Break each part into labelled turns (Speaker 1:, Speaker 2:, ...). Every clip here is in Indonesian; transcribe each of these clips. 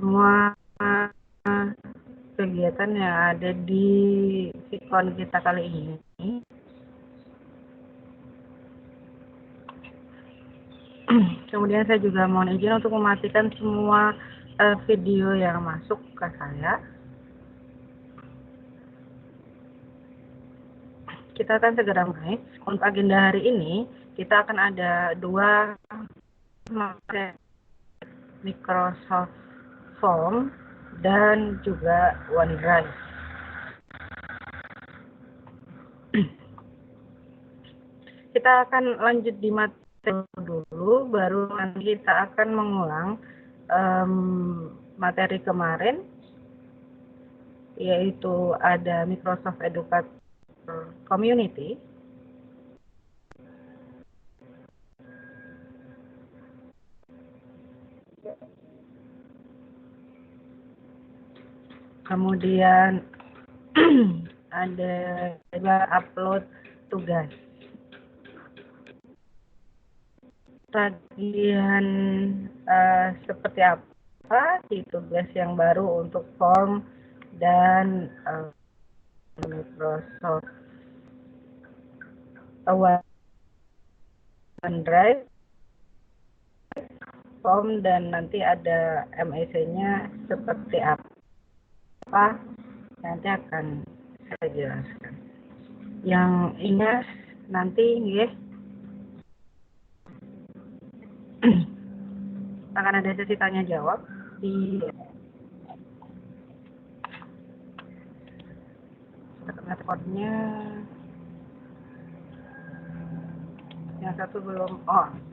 Speaker 1: semua kegiatan yang ada di VCon kita kali ini. Kemudian saya juga mohon izin untuk mematikan semua video yang masuk ke saya. Kita akan segera mulai. Untuk agenda hari ini, kita akan ada 2 materi Microsoft Form dan juga OneDrive. Kita akan lanjut di materi dulu, baru nanti kita akan mengulang materi kemarin, yaitu ada Microsoft Educator Community. Kemudian ada upload tugas. Tagihan seperti apa di tugas yang baru untuk form dan Microsoft OneDrive form, dan nanti ada MIC-nya seperti apa nanti akan saya jelaskan. Yang ingat nanti ya, akan ada sesi tanya jawab di metodenya. Yang satu belum on.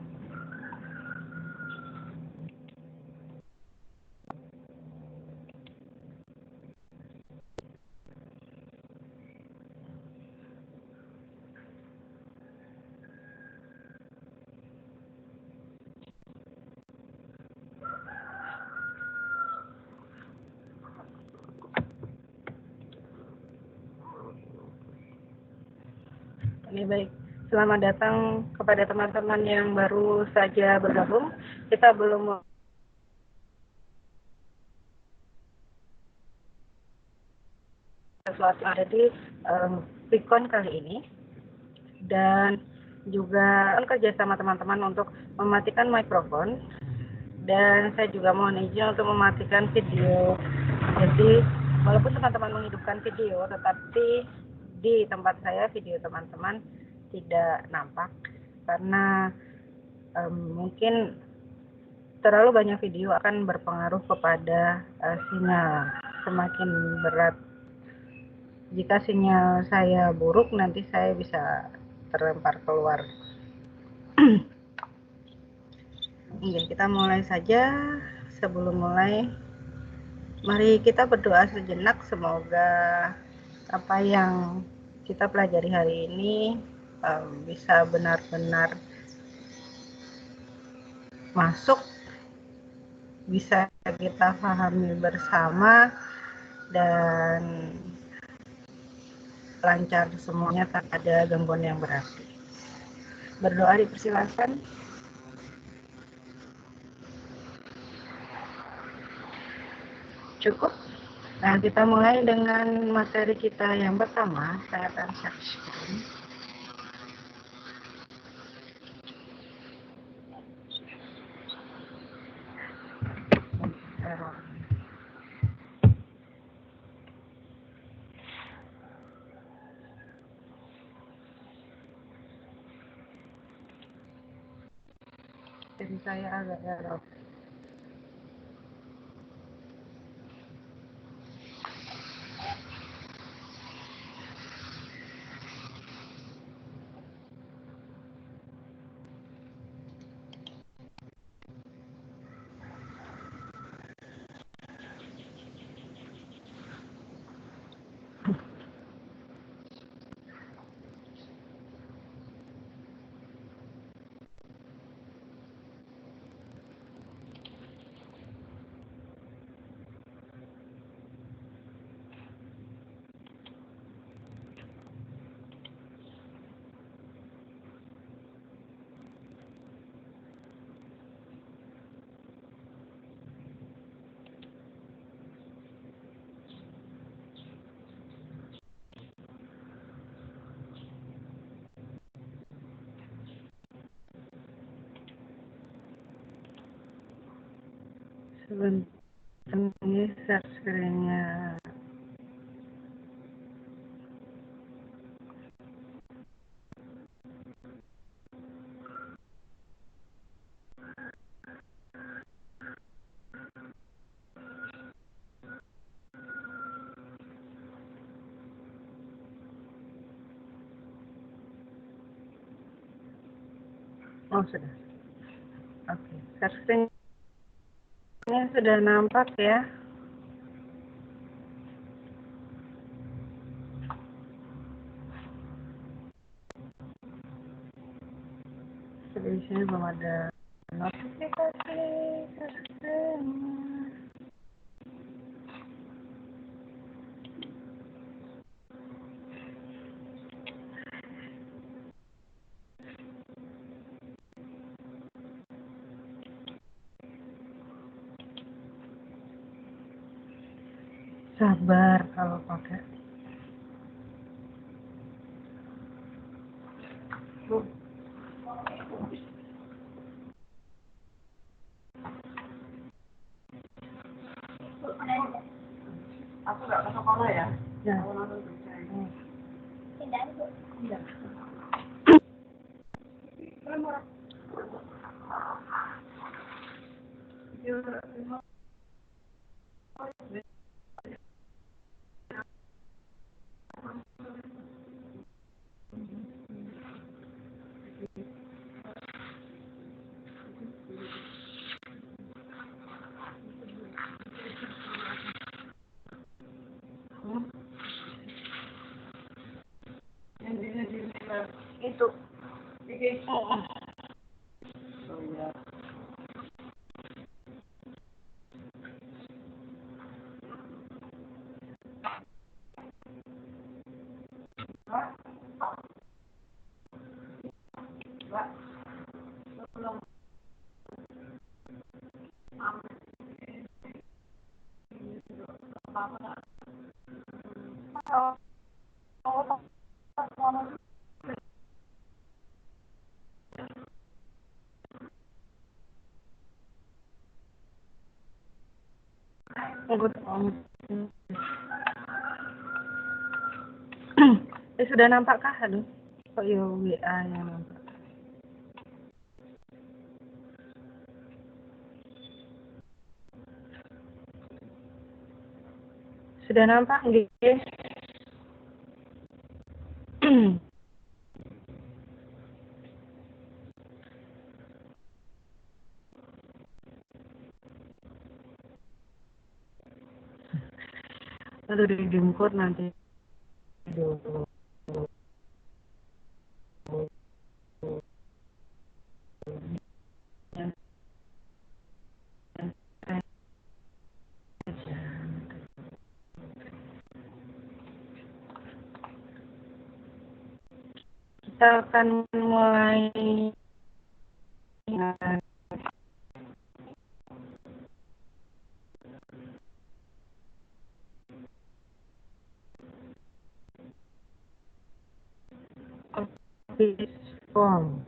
Speaker 1: Ini baik, selamat datang kepada teman-teman yang baru saja bergabung. Kita belum sesuatu ada di VCon kali ini, dan juga kerja sama teman-teman untuk mematikan mikrofon, dan saya juga mohon izin untuk mematikan video. Jadi walaupun teman-teman menghidupkan video, tetapi di tempat saya video teman-teman tidak nampak karena mungkin terlalu banyak video akan berpengaruh kepada sinyal. Semakin berat, jika sinyal saya buruk, nanti saya bisa terlempar keluar. Oke, kita mulai saja. Sebelum mulai, mari kita berdoa sejenak. Semoga apa yang kita pelajari hari ini bisa benar-benar masuk, bisa kita pahami bersama, dan lancar semuanya tanpa ada gangguan yang berarti. Berdoa dipersilakan. Cukup. Nah, kita mulai dengan materi kita yang pertama. Saya akan share screen. Jadi saya agak error. Sebentar ini share screen-nya. Oh, sudah. Oke, share screen-nya sudah nampak ya. Di sini belum ada notifikasi share screen-nya. Sabar kalau pakai. Bu, aku nggak ke sekolah ya? Ya. Tidak, Bu. Tidak. Itu. Oh, ya. Sudah nampakkah? Aduh, kok ya WA yang nampak. Sudah nampak nggih? Aduh, dijemput nanti dulu. Kita akan mulai form.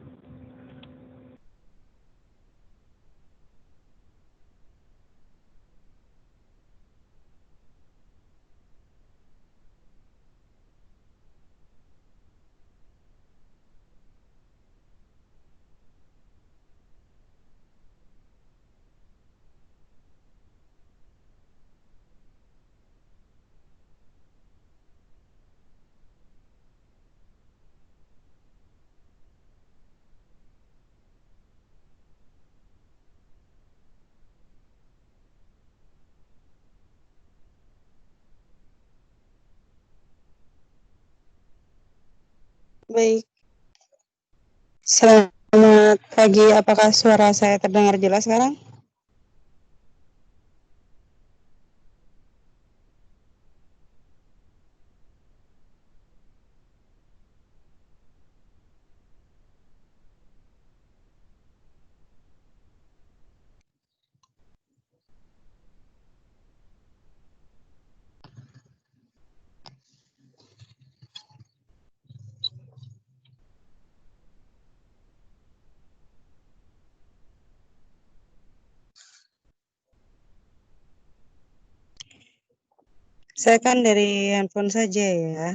Speaker 2: Baik, selamat pagi. Apakah suara saya terdengar jelas sekarang? Saya kan dari handphone saja ya.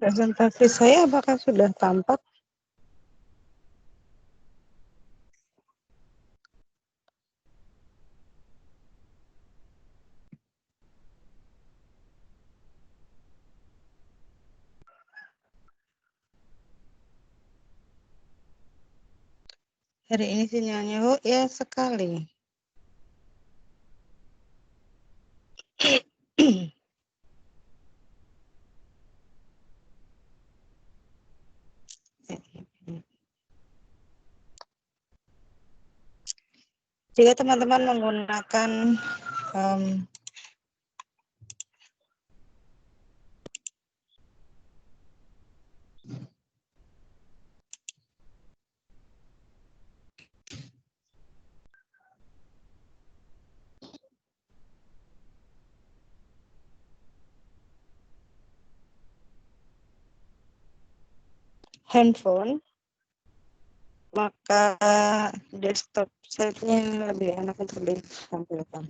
Speaker 2: Presentasi saya apakah sudah tampak? Hari ini sinyalnya ya sekali. Jika teman-teman menggunakan handphone, maka desktop site-nya lebih enak untuk ditampilkan.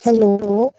Speaker 2: Halo.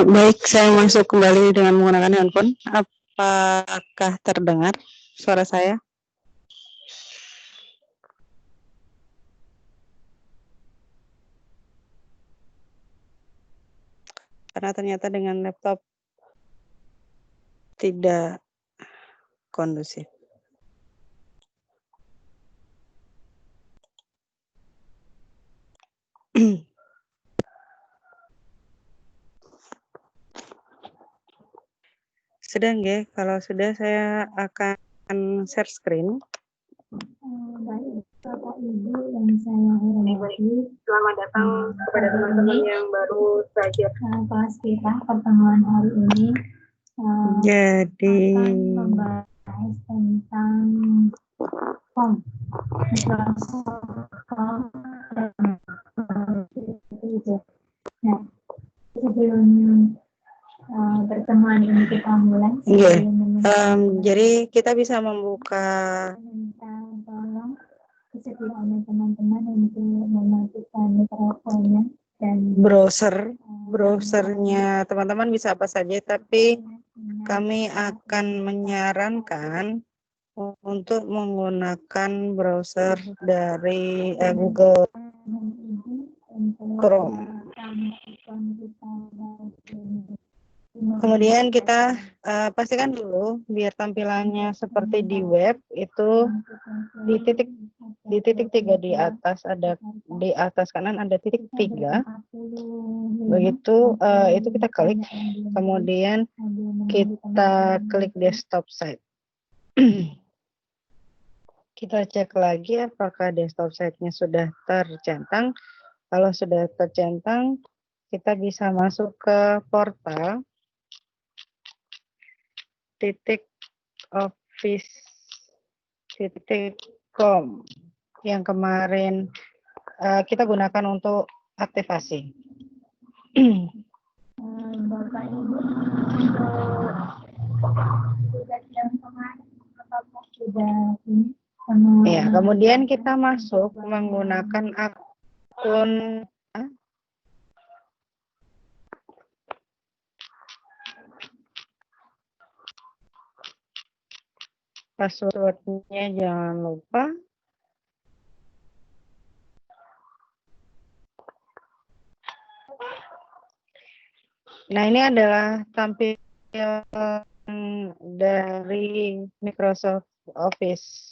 Speaker 3: Baik, saya masuk kembali dengan menggunakan handphone. Apakah terdengar suara saya? Karena ternyata dengan laptop tidak kondusif. Sudah nggih, kalau sudah saya akan share screen.
Speaker 4: Baik, Bapak Ibu yang saya hormati,
Speaker 1: Selamat datang kepada teman-teman yang baru saja
Speaker 4: kelas kita pertemuan hari ini
Speaker 3: Jadi
Speaker 4: akan membahas tentang form Microsoft Form itu. Nah, sebelum pertemuan ini kita mulai,
Speaker 3: Iya.
Speaker 4: sebelum
Speaker 3: Jadi kita bisa membuka
Speaker 4: minta tolong kesediaan teman-teman untuk mematikan mikrofonnya dan
Speaker 3: browsernya teman-teman bisa apa saja, tapi kami akan menyarankan untuk menggunakan browser dari Google Chrome. Kemudian kita pastikan dulu biar tampilannya seperti di web itu di titik 3 di atas kanan ada titik 3. Begitu itu kita klik, kemudian kita klik desktop site. Kita cek lagi apakah desktop site-nya sudah tercentang. Kalau sudah tercentang, kita bisa masuk ke portal .office.com yang kemarin kita gunakan untuk aktivasi.
Speaker 4: Bapak Ibu, tugas yang kemarin apakah sudah ini?
Speaker 3: Ya, kemudian kita masuk menggunakan akun passwordnya jangan lupa. Nah, ini adalah tampilan dari Microsoft Office.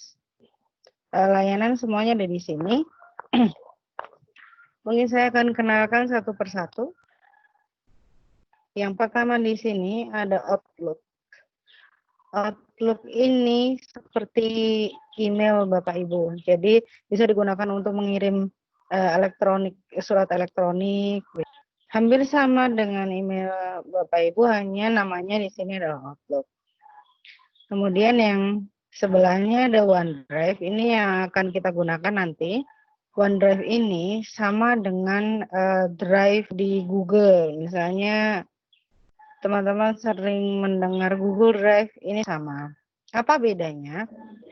Speaker 3: Layanan semuanya ada di sini. Mungkin saya akan kenalkan satu persatu. Yang pertama di sini ada Outlook. Outlook ini seperti email Bapak Ibu. Jadi bisa digunakan untuk mengirim surat elektronik. Hampir sama dengan email Bapak Ibu, hanya namanya di sini adalah Outlook. Kemudian yang sebelahnya ada OneDrive. Ini yang akan kita gunakan nanti. OneDrive ini sama dengan Drive di Google. Misalnya teman-teman sering mendengar Google Drive, ini sama. Apa bedanya?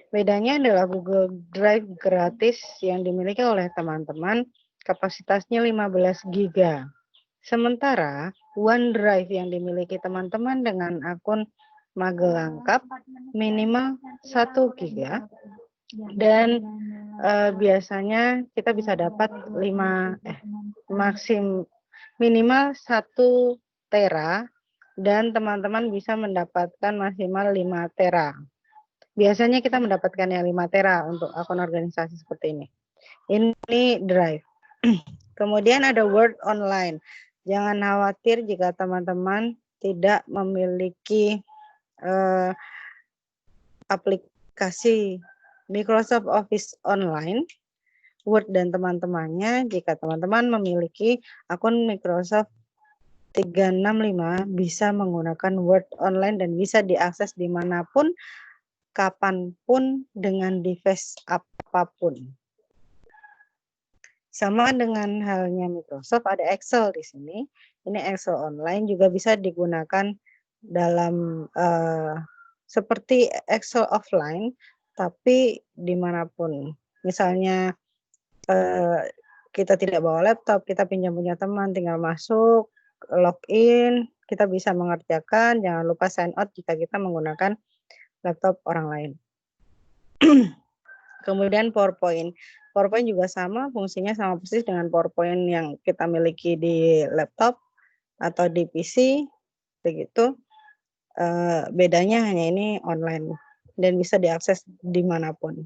Speaker 3: Bedanya adalah Google Drive gratis yang dimiliki oleh teman-teman, kapasitasnya 15 GB. Sementara OneDrive yang dimiliki teman-teman dengan akun Magelang Cup minimal 1 GB dan biasanya kita bisa dapat minimal 1 tera dan teman-teman bisa mendapatkan maksimal 5 tera. Biasanya kita mendapatkan yang 5 tera untuk akun organisasi seperti ini. Ini Drive. Kemudian ada Word Online. Jangan khawatir jika teman-teman tidak memiliki aplikasi Microsoft Office Online, Word dan teman-temannya. Jika teman-teman memiliki akun Microsoft 365 bisa menggunakan Word Online dan bisa diakses dimanapun, kapanpun, dengan device apapun. Sama dengan halnya Microsoft, ada Excel di sini. Ini Excel online juga bisa digunakan dalam seperti Excel offline, tapi dimanapun. Misalnya kita tidak bawa laptop, kita pinjam punya teman, tinggal masuk, login, kita bisa mengerjakan. Jangan lupa sign out jika kita menggunakan laptop orang lain. Kemudian PowerPoint. PowerPoint juga sama, fungsinya sama persis dengan PowerPoint yang kita miliki di laptop atau di PC, begitu. Bedanya hanya ini online dan bisa diakses dimanapun.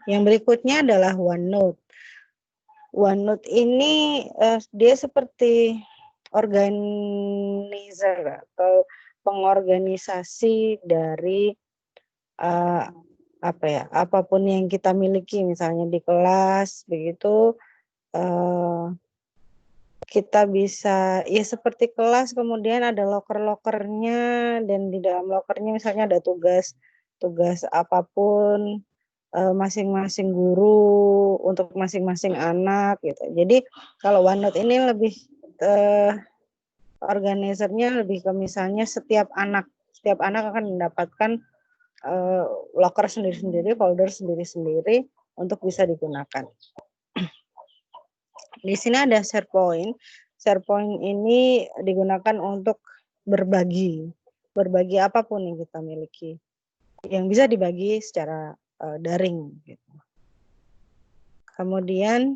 Speaker 3: Yang berikutnya adalah OneNote. OneNote ini dia seperti organizer atau pengorganisasi dari apapun yang kita miliki, misalnya di kelas begitu, kita bisa ya seperti kelas, kemudian ada loker-lokernya, dan di dalam lokernya misalnya ada tugas apapun masing-masing guru untuk masing-masing anak gitu. Jadi kalau OneNote ini lebih organizernya lebih ke misalnya setiap anak akan mendapatkan loker sendiri-sendiri, folder sendiri-sendiri untuk bisa digunakan. Di sini ada SharePoint. SharePoint ini digunakan untuk berbagi apapun yang kita miliki, yang bisa dibagi secara daring. Gitu. Kemudian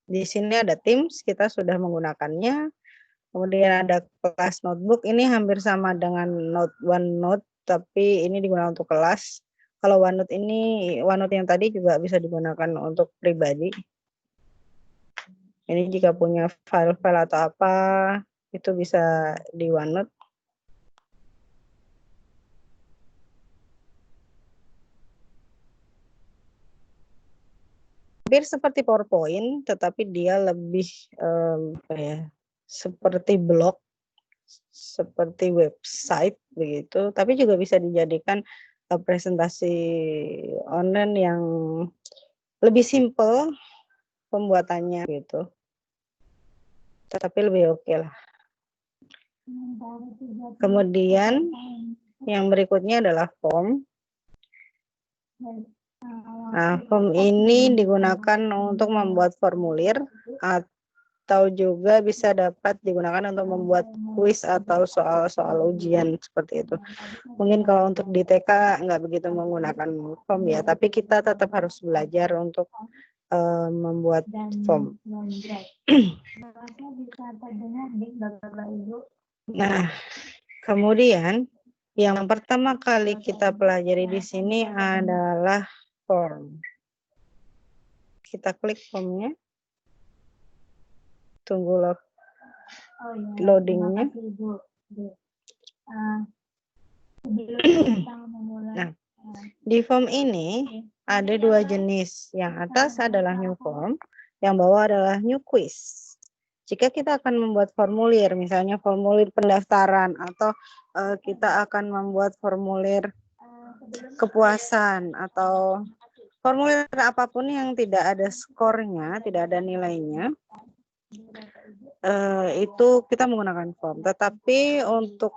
Speaker 3: di sini ada Teams, kita sudah menggunakannya. Kemudian ada kelas notebook, ini hampir sama dengan OneNote, tapi ini digunakan untuk kelas. Kalau OneNote yang tadi juga bisa digunakan untuk pribadi. Ini jika punya file-file atau apa, itu bisa di OneNote. Hampir seperti PowerPoint, tetapi dia lebih seperti blog, seperti website begitu, tapi juga bisa dijadikan presentasi online yang lebih simple pembuatannya gitu, tetapi lebih oke lah. Kemudian yang berikutnya adalah form. Nah, form ini digunakan untuk membuat formulir atau juga bisa dapat digunakan untuk membuat kuis atau soal-soal ujian seperti itu. Mungkin kalau untuk di TK nggak begitu menggunakan form ya, tapi kita tetap harus belajar untuk membuat form. Nah, kemudian yang pertama kali kita pelajari di sini adalah form. Kita klik formnya. Tunggu loadingnya. Nah, di form ini ada dua jenis. Yang atas adalah new form, yang bawah adalah new quiz. Jika kita akan membuat formulir, misalnya formulir pendaftaran, atau kita akan membuat formulir kepuasan, atau formulir apapun yang tidak ada skornya, tidak ada nilainya, itu kita menggunakan form. Tetapi untuk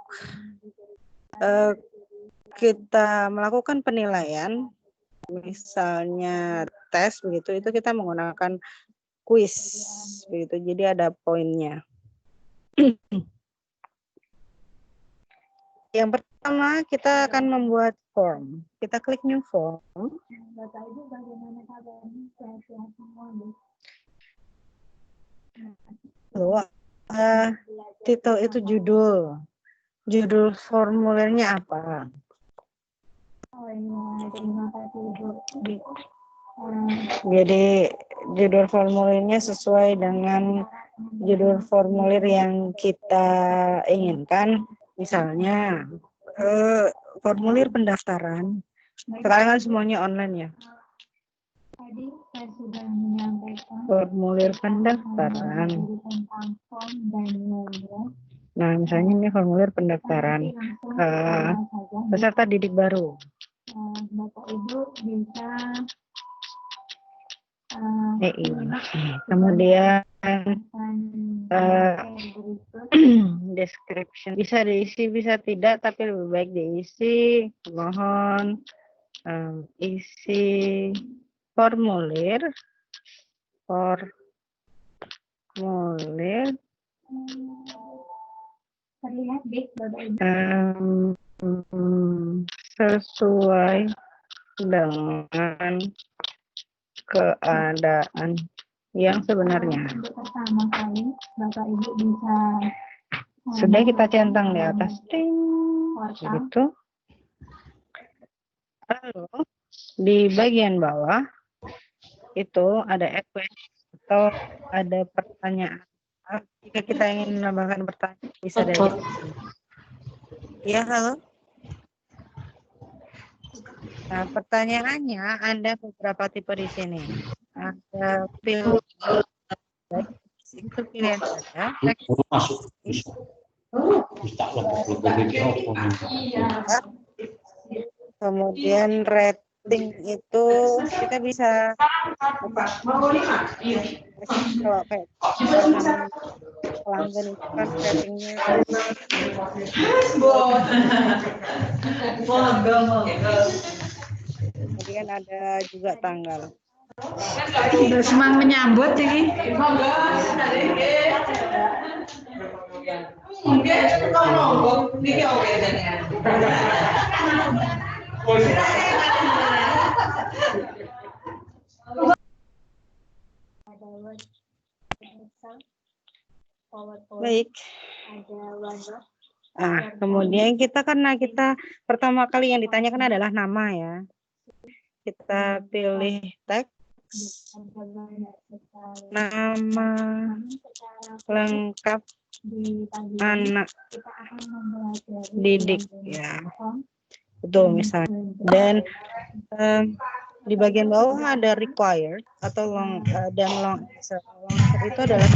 Speaker 3: kita melakukan penilaian, misalnya tes begitu, itu kita menggunakan quiz begitu. Jadi ada poinnya. Yang pertama kita akan membuat form. Kita klik new form. Titel itu judul. Judul formulirnya apa? Jadi judul formulirnya sesuai dengan judul formulir yang kita inginkan. Misalnya formulir pendaftaran. Sekarang kan semuanya online ya.
Speaker 4: Tadi saya sudah menyampaikan
Speaker 3: Formulir pendaftaran.
Speaker 4: tentang form dan label.
Speaker 3: Nah, misalnya ini formulir pendaftaran peserta didik baru.
Speaker 4: Bapak Ibu bisa
Speaker 3: Kemudian
Speaker 4: berikut.
Speaker 3: description bisa diisi, bisa tidak, tapi lebih baik diisi. Mohon isi formulir
Speaker 4: Terlihat deh, Bapak Ibu.
Speaker 3: Sesuai dengan keadaan yang sebenarnya.
Speaker 4: Untuk pertama kali, Bapak Ibu bisa
Speaker 3: Sudah kita centang di atas. Ting.
Speaker 4: portal.
Speaker 3: Gitu. Lalu di bagian bawah itu ada equation atau ada pertanyaan. Jika kita ingin menambahkan pertanyaan bisa dari sini. Ya, halo. Nah, pertanyaannya ada beberapa tipe di sini. Ada pilih itu pilihan saja.
Speaker 5: Masuk.
Speaker 3: Kemudian rating itu kita bisa kalau kayak pelanggan itu kan ratingnya kemudian ada juga tanggal.
Speaker 6: Udah semang menyambut ini.
Speaker 4: Ada Word, Excel, PowerPoint,
Speaker 3: Baik.
Speaker 4: ada OneNote.
Speaker 3: Kemudian karena kita pertama kali yang ditanyakan adalah nama ya. Kita pilih teks,
Speaker 4: Ada banyak sekali.
Speaker 3: nama
Speaker 4: Secara
Speaker 3: lengkap
Speaker 4: di pagi ini
Speaker 3: anak
Speaker 4: kita akan mempelajari
Speaker 3: didik ya. Betul misalnya. Dan di bagian bawah ada required atau long dan long answer. Long answer itu adalah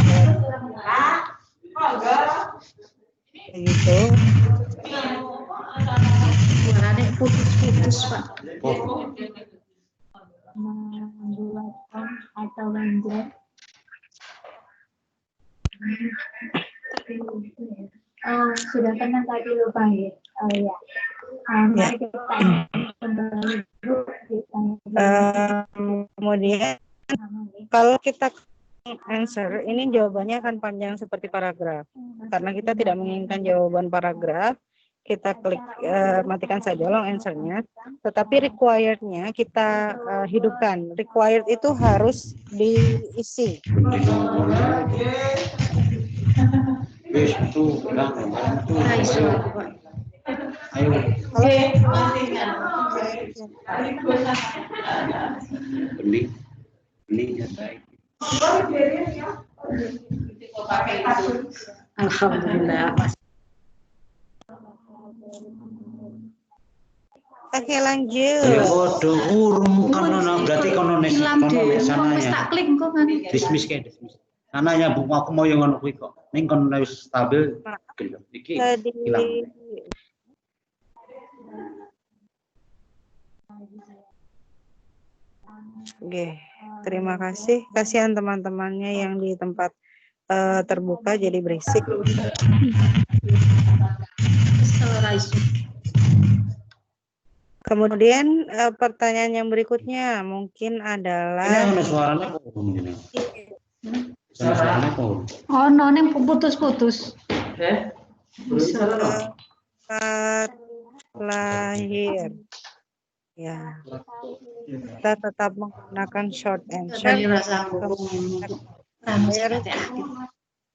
Speaker 3: begitu.
Speaker 6: Suaranya putus-putus, Pak.
Speaker 4: membuat form atau website. Oh, sudah pernah tadi lupa ya. Oh ya. Mari kita kembali dulu.
Speaker 3: Kemudian kalau kita answer, ini jawabannya akan panjang seperti paragraf. Karena kita tidak menginginkan jawaban paragraf, kita klik matikan saja long answer-nya. Tetapi required-nya kita hidupkan. Required itu harus diisi.
Speaker 5: Ayo. Belinya baik.
Speaker 6: Alhamdulillah.
Speaker 3: Oke, lanjut.
Speaker 5: Ya bodoh urung kono berarti kono nek
Speaker 6: Wis
Speaker 5: sananya.
Speaker 6: tak klik kok kan.
Speaker 5: Dismiss kayak dismiss. Sananya Bu aku mau yang ngono kuwi kok. Ning kono wis stabil. Iki hilang.
Speaker 3: Oke, terima kasih. Kasihan teman-temannya yang di tempat terbuka jadi berisik. Kemudian pertanyaan yang berikutnya mungkin adalah
Speaker 5: Ini ada suaranya kok begini. Suaranya kok.
Speaker 6: Oh, neng putus-putus.
Speaker 3: Lahir. Ya. Kita tetap menggunakan short answer.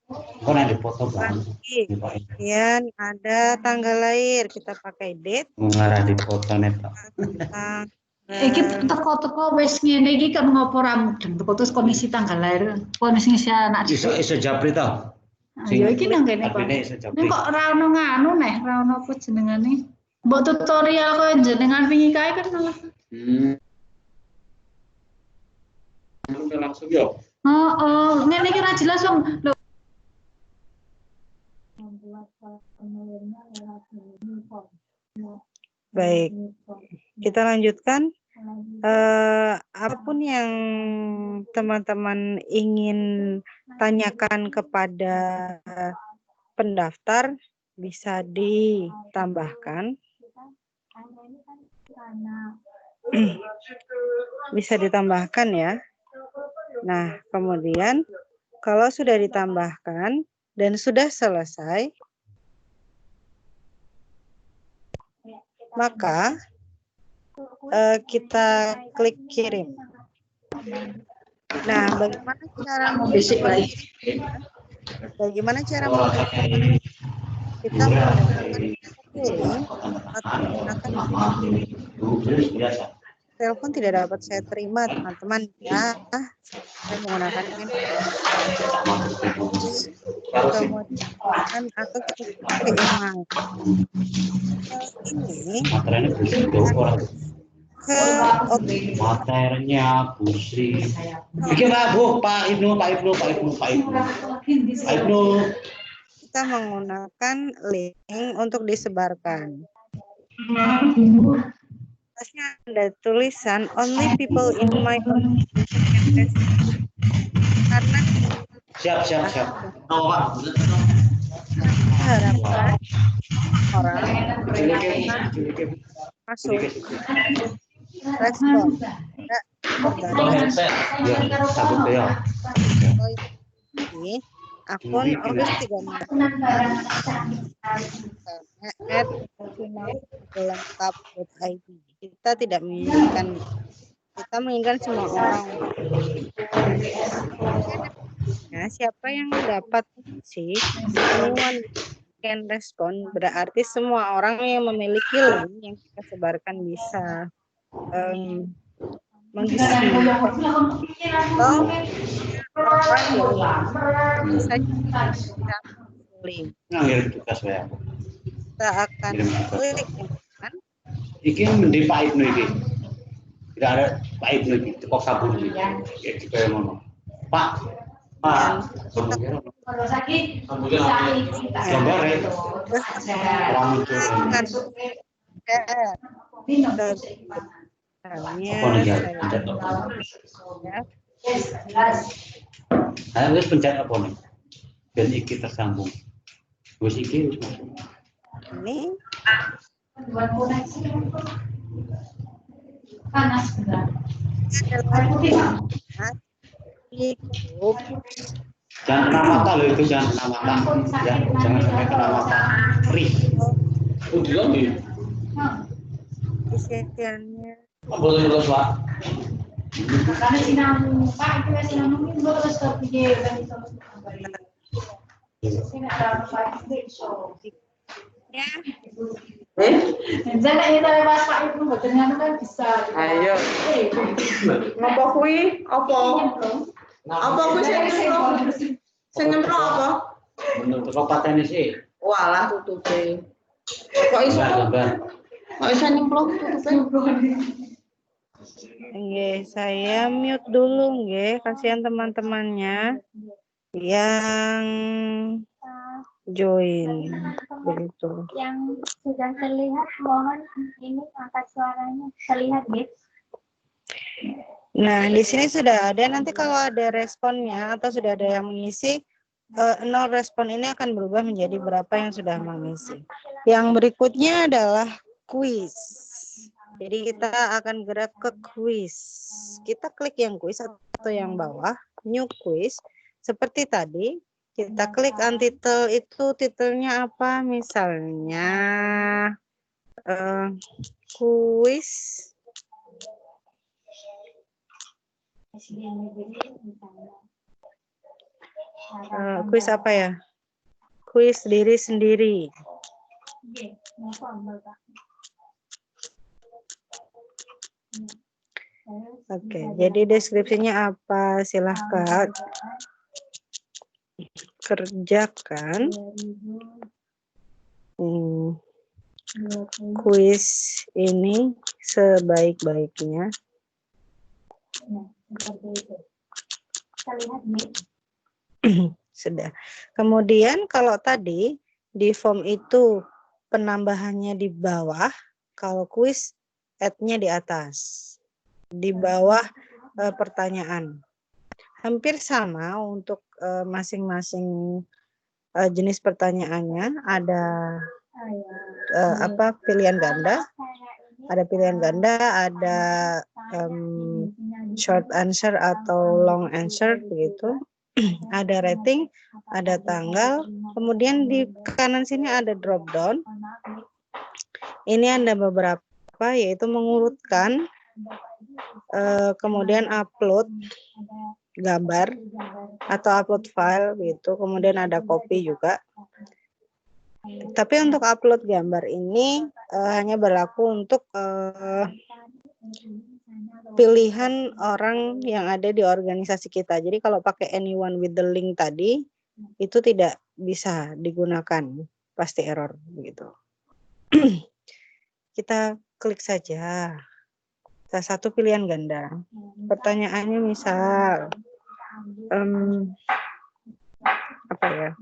Speaker 5: Kok ada foto bang?
Speaker 3: Kemudian ada tanggal lahir, kita pakai date.
Speaker 5: Mengarah di foto neta.
Speaker 6: Iki teko-teko wis ngene iki kan ngopo ra mudeng teko terus kondisi tanggal lahir, kondisi anak.
Speaker 5: Iso japri ta?
Speaker 6: Ya iki nang kene kok.
Speaker 5: Artine iso japri.
Speaker 6: Nek kok ra ono nganu neh, ra ono apa jenengane. Mbok tutorial kok jenengan wingi kae kan.
Speaker 5: Udah langsung yo.
Speaker 6: Oh, ngene iki ra jelas wong.
Speaker 3: Baik, kita lanjutkan. Apapun yang teman-teman ingin tanyakan kepada pendaftar bisa ditambahkan. bisa ditambahkan ya. Nah, kemudian kalau sudah ditambahkan dan sudah selesai, maka kita klik kirim. Nah, bagaimana cara mengirim? Bagaimana cara mengirim? Kita menggunakan link atau menggunakan telepon tidak dapat saya terima, teman-teman ya. Saya menggunakan kemudian atau kita pakai email. Ini
Speaker 5: materinya Busri. Bikin Bu, Pak Ibnu.
Speaker 3: Kita menggunakan link untuk disebarkan. Atasnya ada tulisan only people in my organization. Karena
Speaker 5: Siap.
Speaker 3: harapkan orang masuk respon. Ini akun August 3lengkap.id. Kita tidak menginginkan, kita menginginkan semua orang. Nah, siapa yang dapat sih anyone can respond, berarti semua orang yang memiliki link yang kita sebarkan bisa mengisi atau orang yang bisa link. Kita akan klik kan?
Speaker 5: Iki mending Pak Ibnu iki. Tidak ada Pak Ibnu iki, tepok sabun iki. Kayak gitu ya ngono. Pak. Gambar ya. Saya harus pencet apa nih? Dan iki tersambung. Wis iki wis masuk.
Speaker 3: Ini
Speaker 4: panas benar.
Speaker 5: Jangan kena mata loh itu, jangan kena mata. Jangan sampai kena mata. Free. Oh, dia nih.
Speaker 3: isiannya.
Speaker 5: Boleh terus, Pak.
Speaker 4: Karena sinamung, Pak, itu ya sinamung ini terus terpikir dan itu. Ini ada Pak so.
Speaker 3: Ya.
Speaker 4: Jangan itu Mas Pak itu betul kan bisa.
Speaker 7: Ayo. Ngapa kuwi? Apa? Apa kuwi sing nyemplung apa?
Speaker 5: Menurut kabupaten sih.
Speaker 7: Walah tutupe. Kok iso? Kok iso nyemplung tutupe?
Speaker 3: Nggih, saya mute dulu nggih, kasihan teman-temannya yang join begitu.
Speaker 4: Yang sudah terlihat mohon ini angkat suaranya terlihat guys.
Speaker 3: Nah, di sini sudah ada, nanti kalau ada responnya atau sudah ada yang mengisi, 0 respon ini akan berubah menjadi berapa yang sudah mengisi. Yang berikutnya adalah quiz. Jadi kita akan gerak ke quiz. Kita klik yang quiz atau yang bawah, new quiz. Seperti tadi, kita klik untitled itu titelnya apa? Misalnya quiz. Quiz apa ya? Quiz diri sendiri. Oke, jadi deskripsinya apa? Silahkan kerjakan kuis ini sebaik-baiknya. Sudah. Kemudian kalau tadi di form itu penambahannya di bawah, kalau kuis add-nya di atas. Di bawah pertanyaan. Hampir sama untuk masing-masing jenis pertanyaannya, ada pilihan ganda Ada pilihan ganda, ada short answer atau long answer begitu. Ada rating, ada tanggal, kemudian di kanan sini ada drop down. Ini ada beberapa, yaitu mengurutkan, kemudian upload gambar atau upload file gitu, kemudian ada copy juga. Tapi untuk upload gambar ini hanya berlaku untuk pilihan orang yang ada di organisasi kita. Jadi kalau pakai anyone with the link tadi itu tidak bisa digunakan, pasti error begitu. Kita klik saja salah satu pilihan ganda. Pertanyaannya misal apa ya?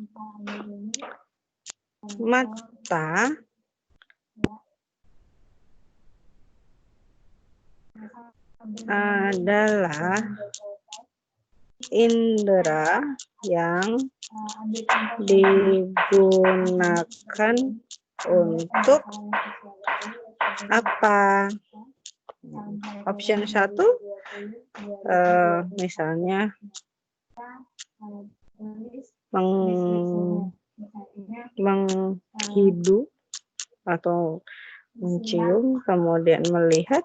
Speaker 3: Mata adalah indera yang digunakan untuk apa? Option 1 misalnya menghidup atau mencium, kemudian melihat.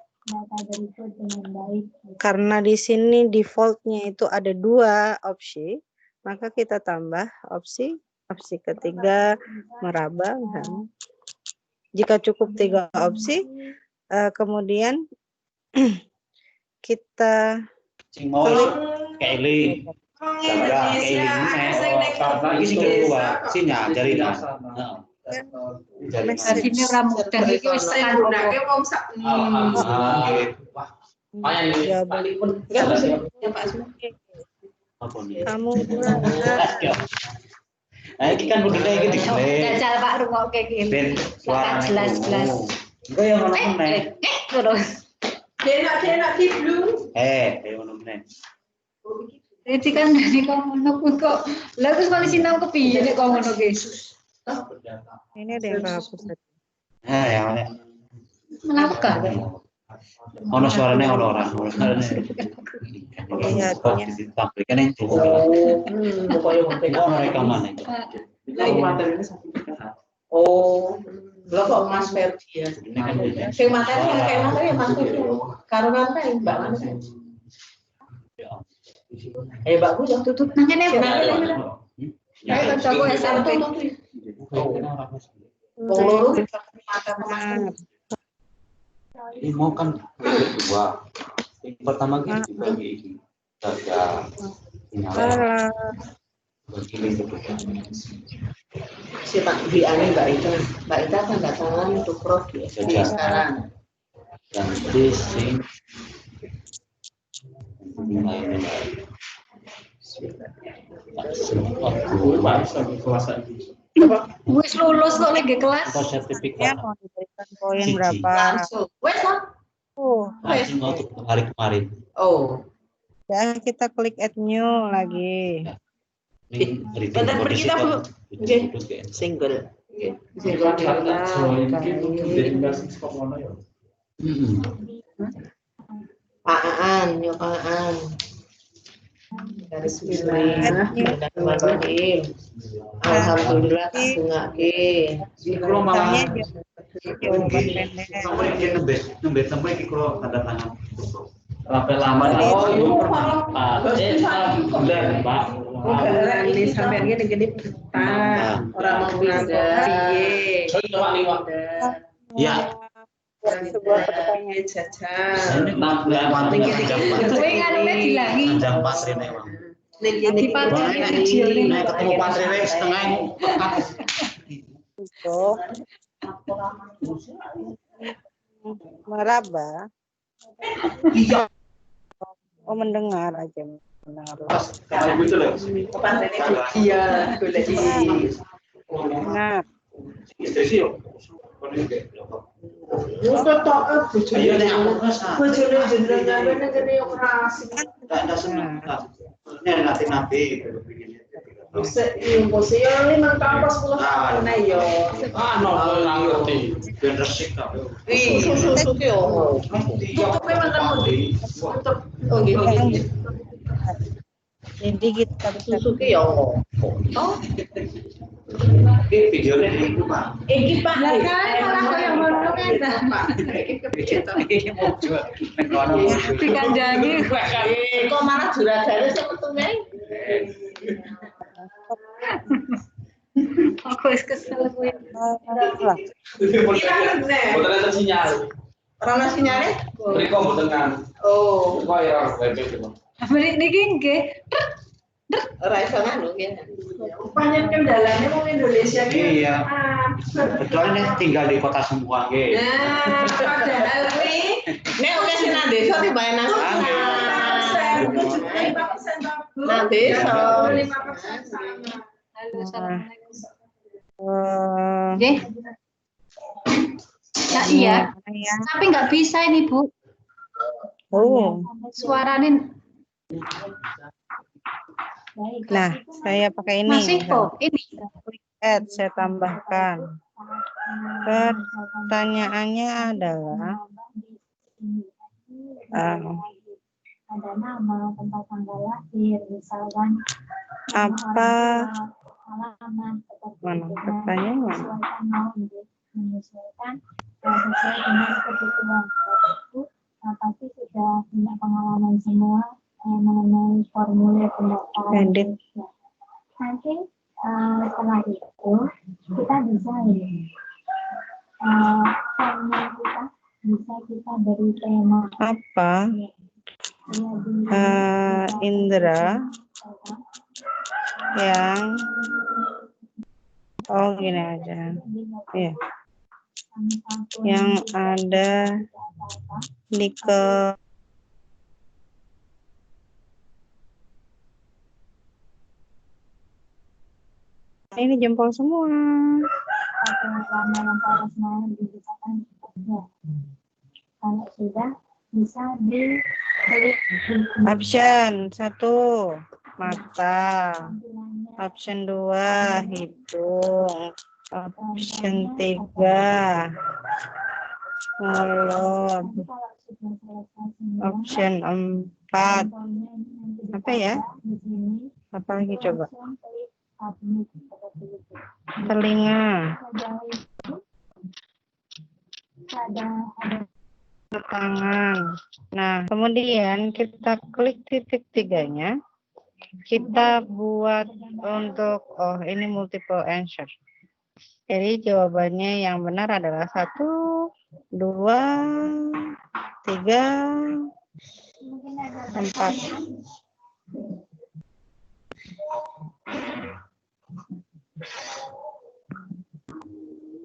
Speaker 3: Karena di sini defaultnya itu ada 2 opsi, maka kita tambah opsi ketiga meraba. Jika cukup 3 opsi, kemudian kita klik
Speaker 5: Kelly.
Speaker 6: Ini rambut dan iki wis tekan
Speaker 3: kamu
Speaker 5: nah, ini kan udah kayak gitu.
Speaker 6: jajal Pak rungokke iki. Jelas-jelas.
Speaker 5: Enggak yang ngono meneh.
Speaker 6: Terus.
Speaker 7: Dia di blue.
Speaker 5: Ngono meneh.
Speaker 6: Jadi kan dari kono kok. Lah terus kalau sinau kepiye nek kok ngono ki?
Speaker 3: ini ada yang kehapus tadi.
Speaker 5: Ya.
Speaker 6: Menapa?
Speaker 5: Ono suaranya ono orang.
Speaker 3: Iya,
Speaker 5: Kok ditampilkan itu. Ono rekaman itu.
Speaker 7: Oh, lho kok Mas Ferdi ya.
Speaker 5: Ini kan beda.
Speaker 7: Sing materi yang kayak materi Mas Ferdi. Karo materi Mbak Mana. Mbak Bu yang
Speaker 6: Tutup nangene kok. Ayo kancaku SMP.
Speaker 7: Wong loro
Speaker 5: Ini mau kan dua. Yang pertama kita dibagi saja.
Speaker 7: si Pak di ane Mbak Ita tanda tangan untuk Prof di SD sekarang.
Speaker 5: Dan di sini
Speaker 6: Wis lulus kok lagi kelas.
Speaker 3: Ya, mau diberikan poin berapa?
Speaker 7: Langsung. Wes lah.
Speaker 5: Langsung untuk hari kemarin.
Speaker 7: Oh.
Speaker 3: Ya, kita klik add new lagi.
Speaker 7: Bentar pergi kita Bu. Single. Single Pak Aan, Pak Aan. Bismillahirrahmanirrahim. Alhamdulillah tungake.
Speaker 5: Kalau malah
Speaker 3: Jawaban pendek.
Speaker 5: sampai kalau tanda tangan.
Speaker 8: Berapa lama? Oh, itu bulan Pak.
Speaker 7: Ini sampai ini gede petang. Orang mau bisa.
Speaker 5: Ya.
Speaker 3: Sebuah pertanyaan.
Speaker 7: Jajan.
Speaker 6: Kowe nganune dilangi.
Speaker 5: Jam 4 rene, Bang.
Speaker 6: Di padane video ini.
Speaker 5: Nek ketemu Patri setengah pekat.
Speaker 3: Itu meraba.
Speaker 5: Iya.
Speaker 3: Oh, mendengar aja, mendengar.
Speaker 5: Kalau gitu loh.
Speaker 7: Kapan ini dia boleh di
Speaker 3: Nah,
Speaker 5: Istri sih yo.
Speaker 7: Udah tok
Speaker 5: Iya nek aku rasa.
Speaker 7: bojone jenengan ngene operasi.
Speaker 5: Enggak seneng. Nek nanti
Speaker 7: Impulsi yo 5 tahun pas 10 tahun yo.
Speaker 5: No ngerti. Ben resik ta.
Speaker 7: Susu ki yo. Tutupe mantan mundi. Tutup. Oh gitu.
Speaker 3: Jadi kita bisa
Speaker 7: Susu ki yo. Oh,
Speaker 5: Iki videonya di iku, Pak.
Speaker 7: iki Pak.
Speaker 6: Lah kan malah koyo ngono kan.
Speaker 7: Pak. Iki kepiye to?
Speaker 5: Iki muncul. Kono muncul.
Speaker 6: Dikanjangi.
Speaker 7: Kok malah juragan sing ketune?
Speaker 6: Aku wis kesel kuwi.
Speaker 8: Boten enten sinyal.
Speaker 7: Ora sinyale?
Speaker 8: Mriko boten kan.
Speaker 7: Oh,
Speaker 8: Kok ya wifi itu.
Speaker 6: Niki nggih.
Speaker 7: ora iso ngono ki.
Speaker 9: Banyak kendalanya mau Indonesia ini.
Speaker 5: Iya. Kecuali nek tinggal di kota semua nggih.
Speaker 9: Nah, padahal ini
Speaker 7: Nek oke sing nang desa timbang nang
Speaker 9: 5% bagus.
Speaker 7: nang desa.
Speaker 9: 5% sama.
Speaker 6: Halo, assalamualaikum.
Speaker 3: eh,
Speaker 6: Nggih. Ya iya. Tapi nggak bisa ini, Bu.
Speaker 3: oh,
Speaker 6: Suaranya
Speaker 3: nah saya pakai ini.
Speaker 6: masih kok. Ini.
Speaker 3: Add, saya tambahkan. Pertanyaannya adalah
Speaker 4: ada nama, tempat tanggal lahir, misalkan
Speaker 3: apa
Speaker 4: halaman,
Speaker 3: mana pertanyaan mana?
Speaker 4: menyesuaikan mau menyesuaikan sesuai dengan kebutuhan. Itu pasti sudah punya pengalaman semua mengenai formulir pendaftaran.
Speaker 3: Edit.
Speaker 4: Nanti setelah itu kita bisa formnya kita bisa kita beri tema.
Speaker 3: Apa Indra yang gini aja ya, yang ada di ini jempol semua.
Speaker 4: Warna yang harusnya dibisakan ya. Kalau sudah bisa diklik
Speaker 3: Option 1 mata, option 2 hidung, option 3 mulut,
Speaker 4: kalau sudah selesai semua
Speaker 3: option 4 apa ya?
Speaker 4: di sini
Speaker 3: Apa lagi coba?
Speaker 4: langsung klik submit seperti itu.
Speaker 3: Telinga,
Speaker 4: Sejauh itu ada
Speaker 3: tangan. Nah, kemudian kita klik titik 3-nya. Kita buat untuk ini multiple answer. Jadi jawabannya yang benar adalah 1, 2, 3, 4.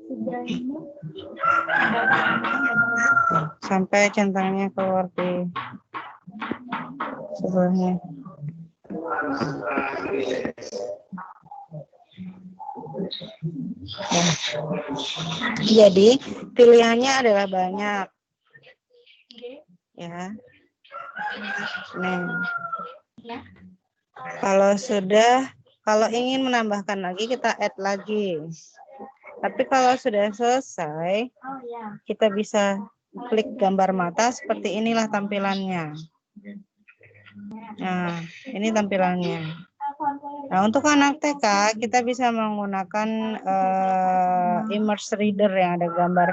Speaker 4: sejauh ini
Speaker 3: Sampai centangnya keluar di sebelahnya. Nah, jadi pilihannya adalah banyak ya. Nah, kalau ingin menambahkan lagi kita add lagi. Tapi kalau sudah selesai, kita bisa klik gambar mata seperti inilah tampilannya. Nah, ini tampilannya. Nah, untuk anak TK kita bisa menggunakan immerse reader yang ada gambar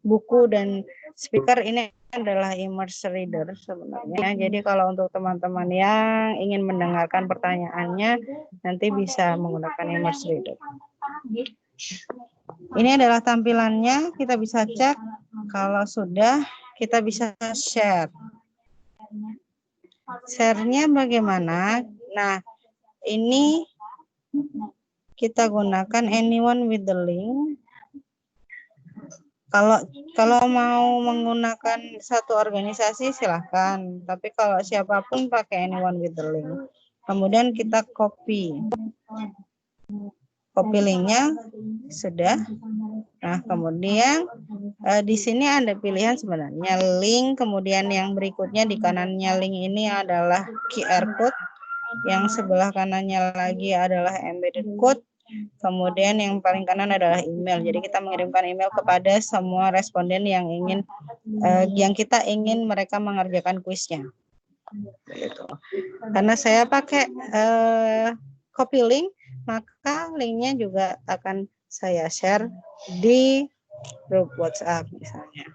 Speaker 3: buku dan speaker. Ini adalah immerse reader sebenarnya. Jadi kalau untuk teman-teman yang ingin mendengarkan pertanyaannya nanti bisa menggunakan immerse reader. Ini adalah tampilannya, kita bisa cek. Kalau sudah, kita bisa share. Share-nya bagaimana? Nah, ini kita gunakan anyone with the link. Kalau mau menggunakan satu organisasi silahkan, tapi kalau siapapun pakai anyone with the link. Kemudian kita copy linknya sudah. Nah, kemudian di sini ada pilihan sebenarnya link, kemudian yang berikutnya di kanannya link ini adalah QR code. Yang sebelah kanannya lagi adalah embedded code. Kemudian yang paling kanan adalah email. Jadi kita mengirimkan email kepada semua responden yang kita ingin mereka mengerjakan kuisnya. Begitu. Karena saya pakai copy link, maka linknya juga akan saya share di grup WhatsApp misalnya.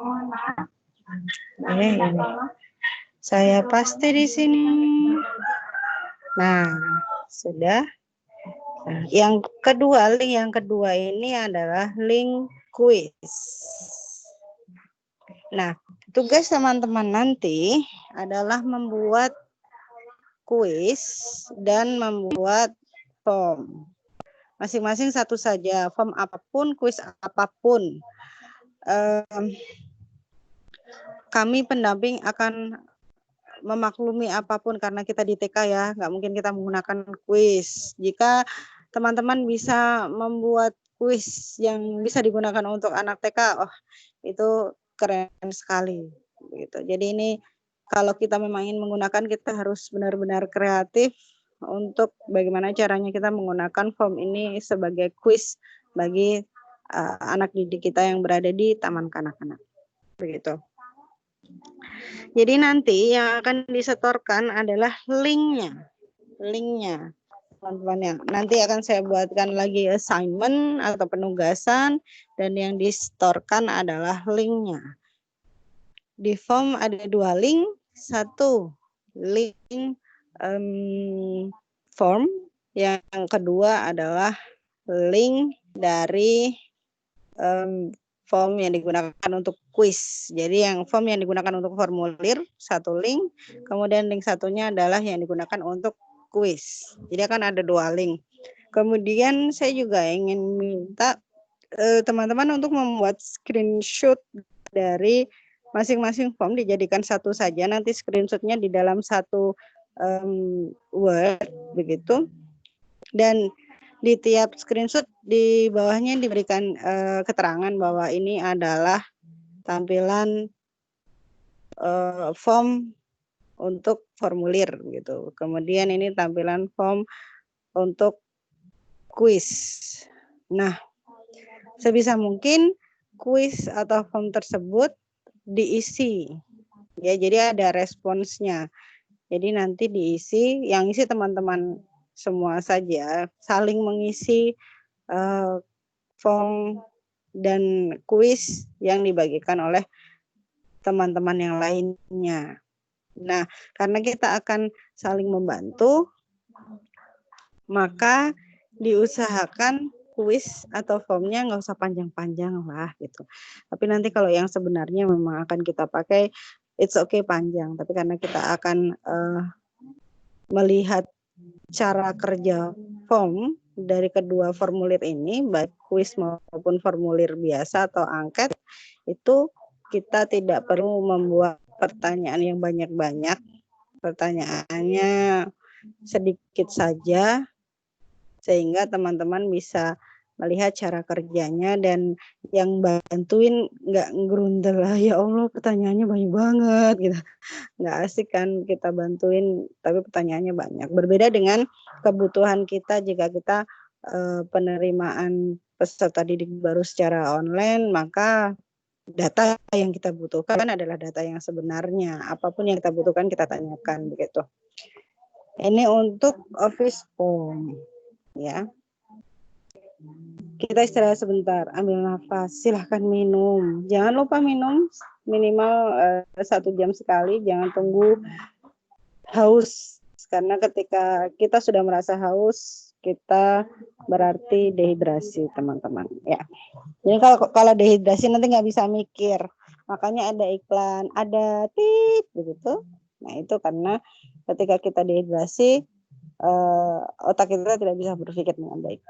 Speaker 4: Mohon maaf.
Speaker 3: Ini. Saya paste di sini. Nah, sudah. Nah, link yang kedua ini adalah link kuis. Nah, tugas teman-teman nanti adalah membuat kuis dan membuat form. Masing-masing satu saja, form apapun, kuis apapun. Kami pendamping akan memaklumi apapun karena kita di TK ya, nggak mungkin kita menggunakan kuis. Jika teman-teman bisa membuat kuis yang bisa digunakan untuk anak TK, oh itu keren sekali. Gitu. Jadi ini kalau kita memang ingin menggunakan, kita harus benar-benar kreatif untuk bagaimana caranya kita menggunakan form ini sebagai kuis bagi anak didik kita yang berada di taman kanak-kanak. Begitu. Jadi nanti yang akan disetorkan adalah linknya, teman-teman ya. Nanti akan saya buatkan lagi assignment atau penugasan dan yang disetorkan adalah linknya. Di form ada 2 link, satu link form, yang kedua adalah link dari form yang digunakan untuk kuis. Jadi yang form yang digunakan untuk formulir, satu link, kemudian link satunya adalah yang digunakan untuk kuis. Jadi akan ada 2 link. Kemudian saya juga ingin minta teman-teman untuk membuat screenshot dari masing-masing form, dijadikan satu saja, nanti screenshotnya di dalam satu Word, begitu. Dan di tiap screenshot di bawahnya diberikan keterangan bahwa ini adalah tampilan form untuk formulir gitu. Kemudian ini tampilan form untuk kuis. Nah, sebisa mungkin kuis atau form tersebut diisi. Ya, jadi ada responsnya. Jadi nanti diisi, yang isi teman-teman semua saja, saling mengisi form dan kuis yang dibagikan oleh teman-teman yang lainnya. Nah, karena kita akan saling membantu, maka diusahakan kuis atau formnya nggak usah panjang-panjang lah gitu. Tapi nanti kalau yang sebenarnya memang akan kita pakai, it's okay panjang. Tapi karena kita akan melihat cara kerja form dari kedua formulir ini, baik kuis maupun formulir biasa atau angket, itu kita tidak perlu membuat pertanyaan yang banyak-banyak. Pertanyaannya sedikit saja, sehingga teman-teman bisa melihat cara kerjanya, dan yang bantuin nggak ngerundel lah, ya Allah pertanyaannya banyak banget gitu. Nggak asik kan kita bantuin tapi pertanyaannya banyak. Berbeda dengan kebutuhan kita jika kita penerimaan peserta didik baru secara online, maka data yang kita butuhkan adalah data yang sebenarnya. Apapun yang kita butuhkan kita tanyakan begitu. Ini untuk office form ya. Kita istirahat sebentar, ambil nafas, silahkan minum. Jangan lupa minum minimal 1 jam sekali, jangan tunggu haus. Karena ketika kita sudah merasa haus, kita berarti dehidrasi teman-teman. Ya. Jadi kalau dehidrasi nanti nggak bisa mikir. Makanya ada iklan, ada tit begitu. Nah itu karena ketika kita dehidrasi, otak kita tidak bisa berpikir dengan baik.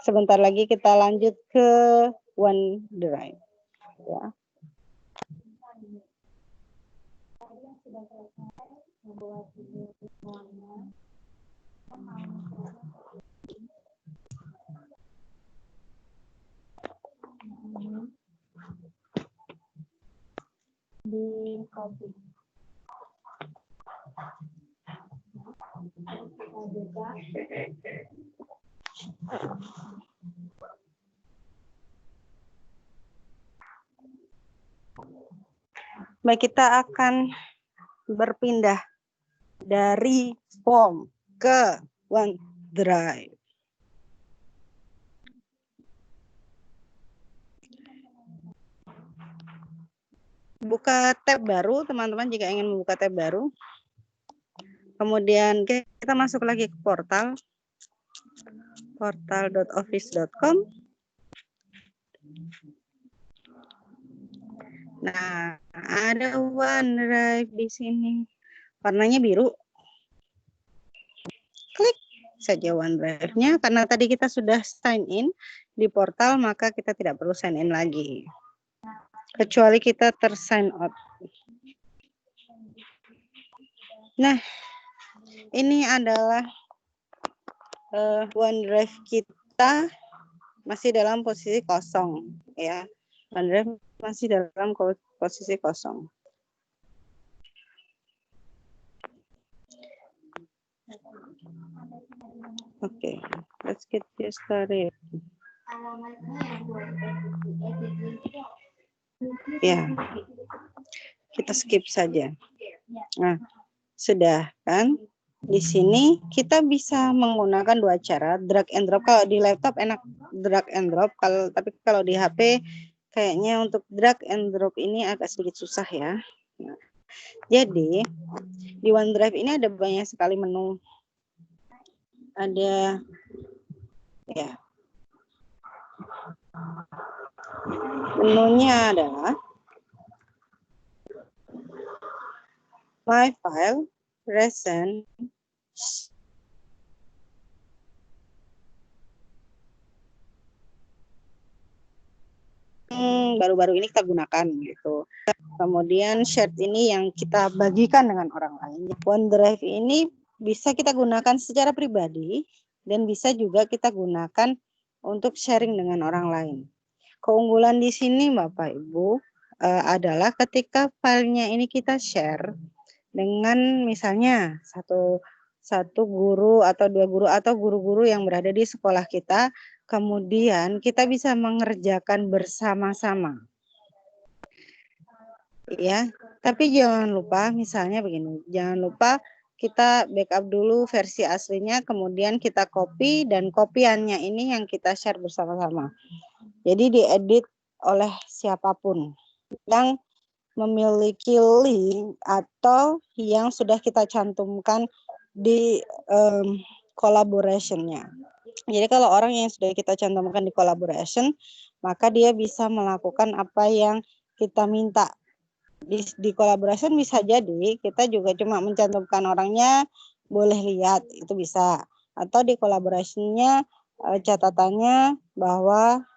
Speaker 3: Sebentar lagi kita lanjut ke OneDrive ya.
Speaker 4: di copy.
Speaker 3: Baik, kita akan berpindah dari form ke OneDrive. Buka tab baru, teman-teman, jika ingin membuka tab baru. Kemudian kita masuk lagi ke portal, portal.office.com. Nah, ada OneDrive di sini. Warnanya biru. Klik saja OneDrive-nya. Karena tadi kita sudah sign in di portal, maka kita tidak perlu sign in lagi. Kecuali kita tersign out. Nah, ini adalah OneDrive kita masih dalam posisi kosong, ya. OneDrive masih dalam posisi kosong. Oke, let's get this started. Ya, kita skip saja. Nah, sudah kan? Di sini kita bisa menggunakan dua cara, drag and drop. Kalau di laptop enak drag and drop, tapi kalau di HP kayaknya untuk drag and drop ini agak sedikit susah ya. Nah, jadi di OneDrive ini ada banyak sekali menu. Ada ya. Menunya adalah My File, Recent, baru-baru ini kita gunakan gitu. Kemudian shared ini yang kita bagikan dengan orang lain. OneDrive ini bisa kita gunakan secara pribadi dan bisa juga kita gunakan untuk sharing dengan orang lain. Keunggulan di sini Bapak Ibu adalah ketika filenya ini kita share dengan misalnya satu guru atau dua guru atau guru-guru yang berada di sekolah kita, kemudian kita bisa mengerjakan bersama-sama. Ya, tapi jangan lupa misalnya begini, jangan lupa kita backup dulu versi aslinya, kemudian kita copy dan kopiannya ini yang kita share bersama-sama. Jadi diedit oleh siapapun yang memiliki link atau yang sudah kita cantumkan di collaboration-nya. Jadi kalau orang yang sudah kita cantumkan di collaboration, maka dia bisa melakukan apa yang kita minta. Di collaboration bisa jadi kita juga cuma mencantumkan orangnya, boleh lihat, itu bisa. Atau di collaboration-nya catatannya bahwa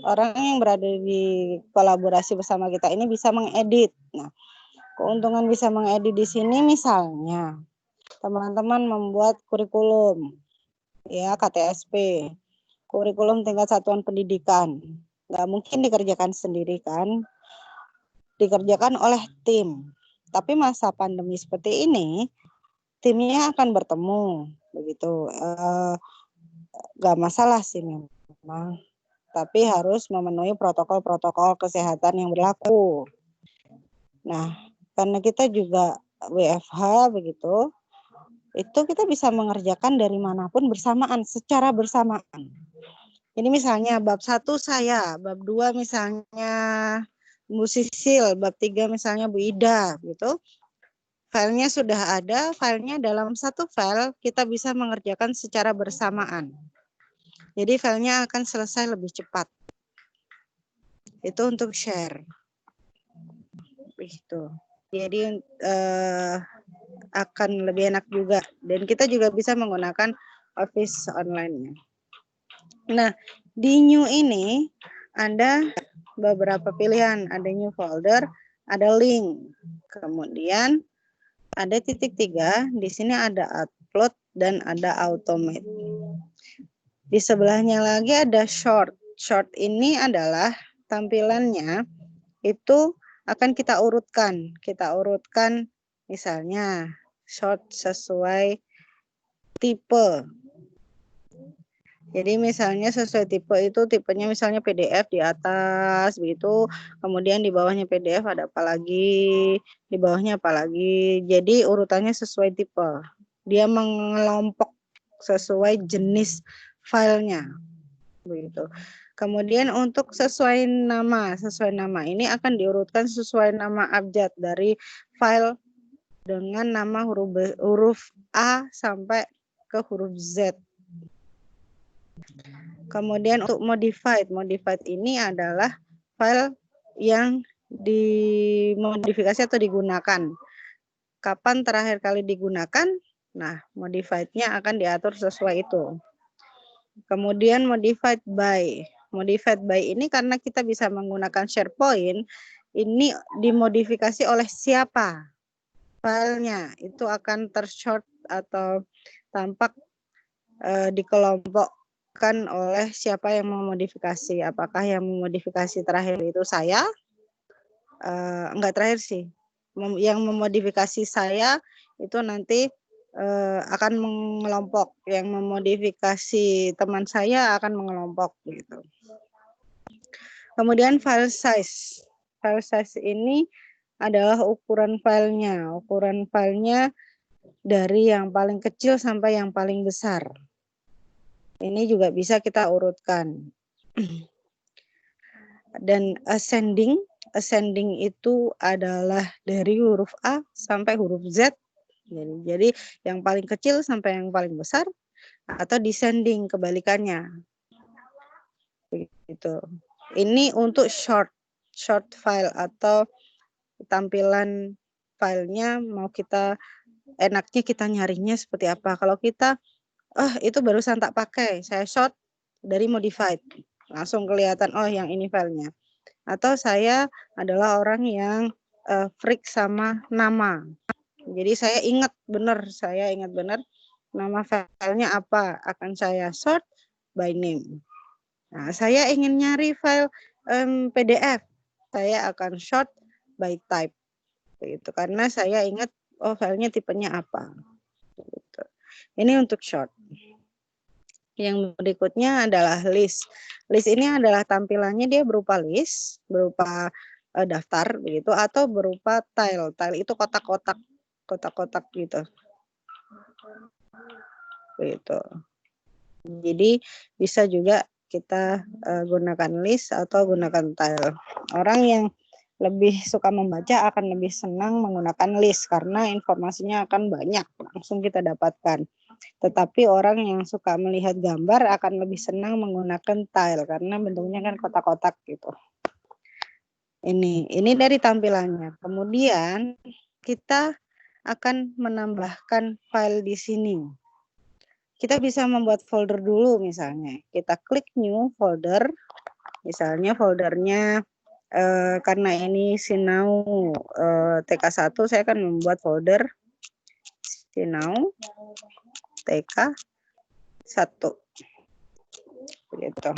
Speaker 3: orang yang berada di kolaborasi bersama kita ini bisa mengedit. Nah, keuntungan bisa mengedit di sini misalnya teman-teman membuat kurikulum, ya KTSP, kurikulum tingkat satuan pendidikan. Nggak mungkin dikerjakan sendiri kan, dikerjakan oleh tim. Tapi masa pandemi seperti ini, timnya akan bertemu, begitu. Nggak masalah sih memang. Tapi harus memenuhi protokol-protokol kesehatan yang berlaku. Nah, karena kita juga WFH begitu, itu kita bisa mengerjakan dari manapun bersamaan, secara bersamaan. Ini misalnya bab 1 saya, bab 2 misalnya Bu Sisil, bab 3 misalnya Bu Ida, gitu. Filenya sudah ada, filenya dalam satu file kita bisa mengerjakan secara bersamaan. Jadi filenya akan selesai lebih cepat. Itu untuk share. Begitu. Jadi akan lebih enak juga. Dan kita juga bisa menggunakan Office online-nya. Nah, di new ini ada beberapa pilihan. Ada new folder, ada link. Kemudian ada titik 3. Di sini ada upload dan ada automate. Di sebelahnya lagi ada short. Short ini adalah tampilannya itu akan kita urutkan. Kita urutkan misalnya sort sesuai tipe. Jadi misalnya sesuai tipe itu tipenya misalnya PDF di atas begitu, kemudian di bawahnya PDF ada apa lagi, di bawahnya apa lagi. Jadi urutannya sesuai tipe. Dia mengelompok sesuai jenis filenya begitu. Kemudian untuk sesuai nama ini akan diurutkan sesuai nama abjad dari file dengan nama huruf A sampai ke huruf Z. Kemudian untuk modified ini adalah file yang dimodifikasi atau digunakan. Kapan terakhir kali digunakan? Nah, modified-nya akan diatur sesuai itu. Kemudian modified by ini karena kita bisa menggunakan SharePoint, ini dimodifikasi oleh siapa? Filenya itu akan tershort atau tampak dikelompokkan oleh siapa yang memodifikasi. Apakah yang memodifikasi terakhir itu saya? Enggak terakhir sih. Yang memodifikasi saya itu nanti akan mengelompok. Yang memodifikasi teman saya akan mengelompok gitu. Kemudian file size. File size ini adalah ukuran filenya. Ukuran filenya dari yang paling kecil sampai yang paling besar. Ini juga bisa kita urutkan. Dan ascending itu adalah dari huruf A sampai huruf Z. Jadi yang paling kecil sampai yang paling besar, atau descending kebalikannya. Begitu. Ini untuk short file atau tampilan filenya mau enaknya kita nyarinya seperti apa. Kalau kita itu barusan tak pakai, saya short dari modified, langsung kelihatan oh yang ini filenya. Atau saya adalah orang yang freak sama nama, jadi saya ingat benar nama filenya apa, akan saya short by name. Nah, saya ingin nyari file PDF, saya akan short by type, gitu, karena saya ingat oh filenya tipenya apa. Gitu. Ini untuk short. Yang berikutnya adalah list. List ini adalah tampilannya dia berupa list, berupa daftar begitu, atau berupa tile. Tile itu kotak-kotak gitu. Begitu. Jadi bisa juga kita gunakan list atau gunakan tile. Orang yang lebih suka membaca akan lebih senang menggunakan list karena informasinya akan banyak, langsung kita dapatkan. Tetapi orang yang suka melihat gambar akan lebih senang menggunakan tile karena bentuknya kan kotak-kotak gitu. Ini dari tampilannya. Kemudian kita akan menambahkan file di sini. Kita bisa membuat folder dulu misalnya. Kita klik new folder. Misalnya foldernya karena ini Sinau TK1, saya akan membuat folder Sinau TK1 begitu.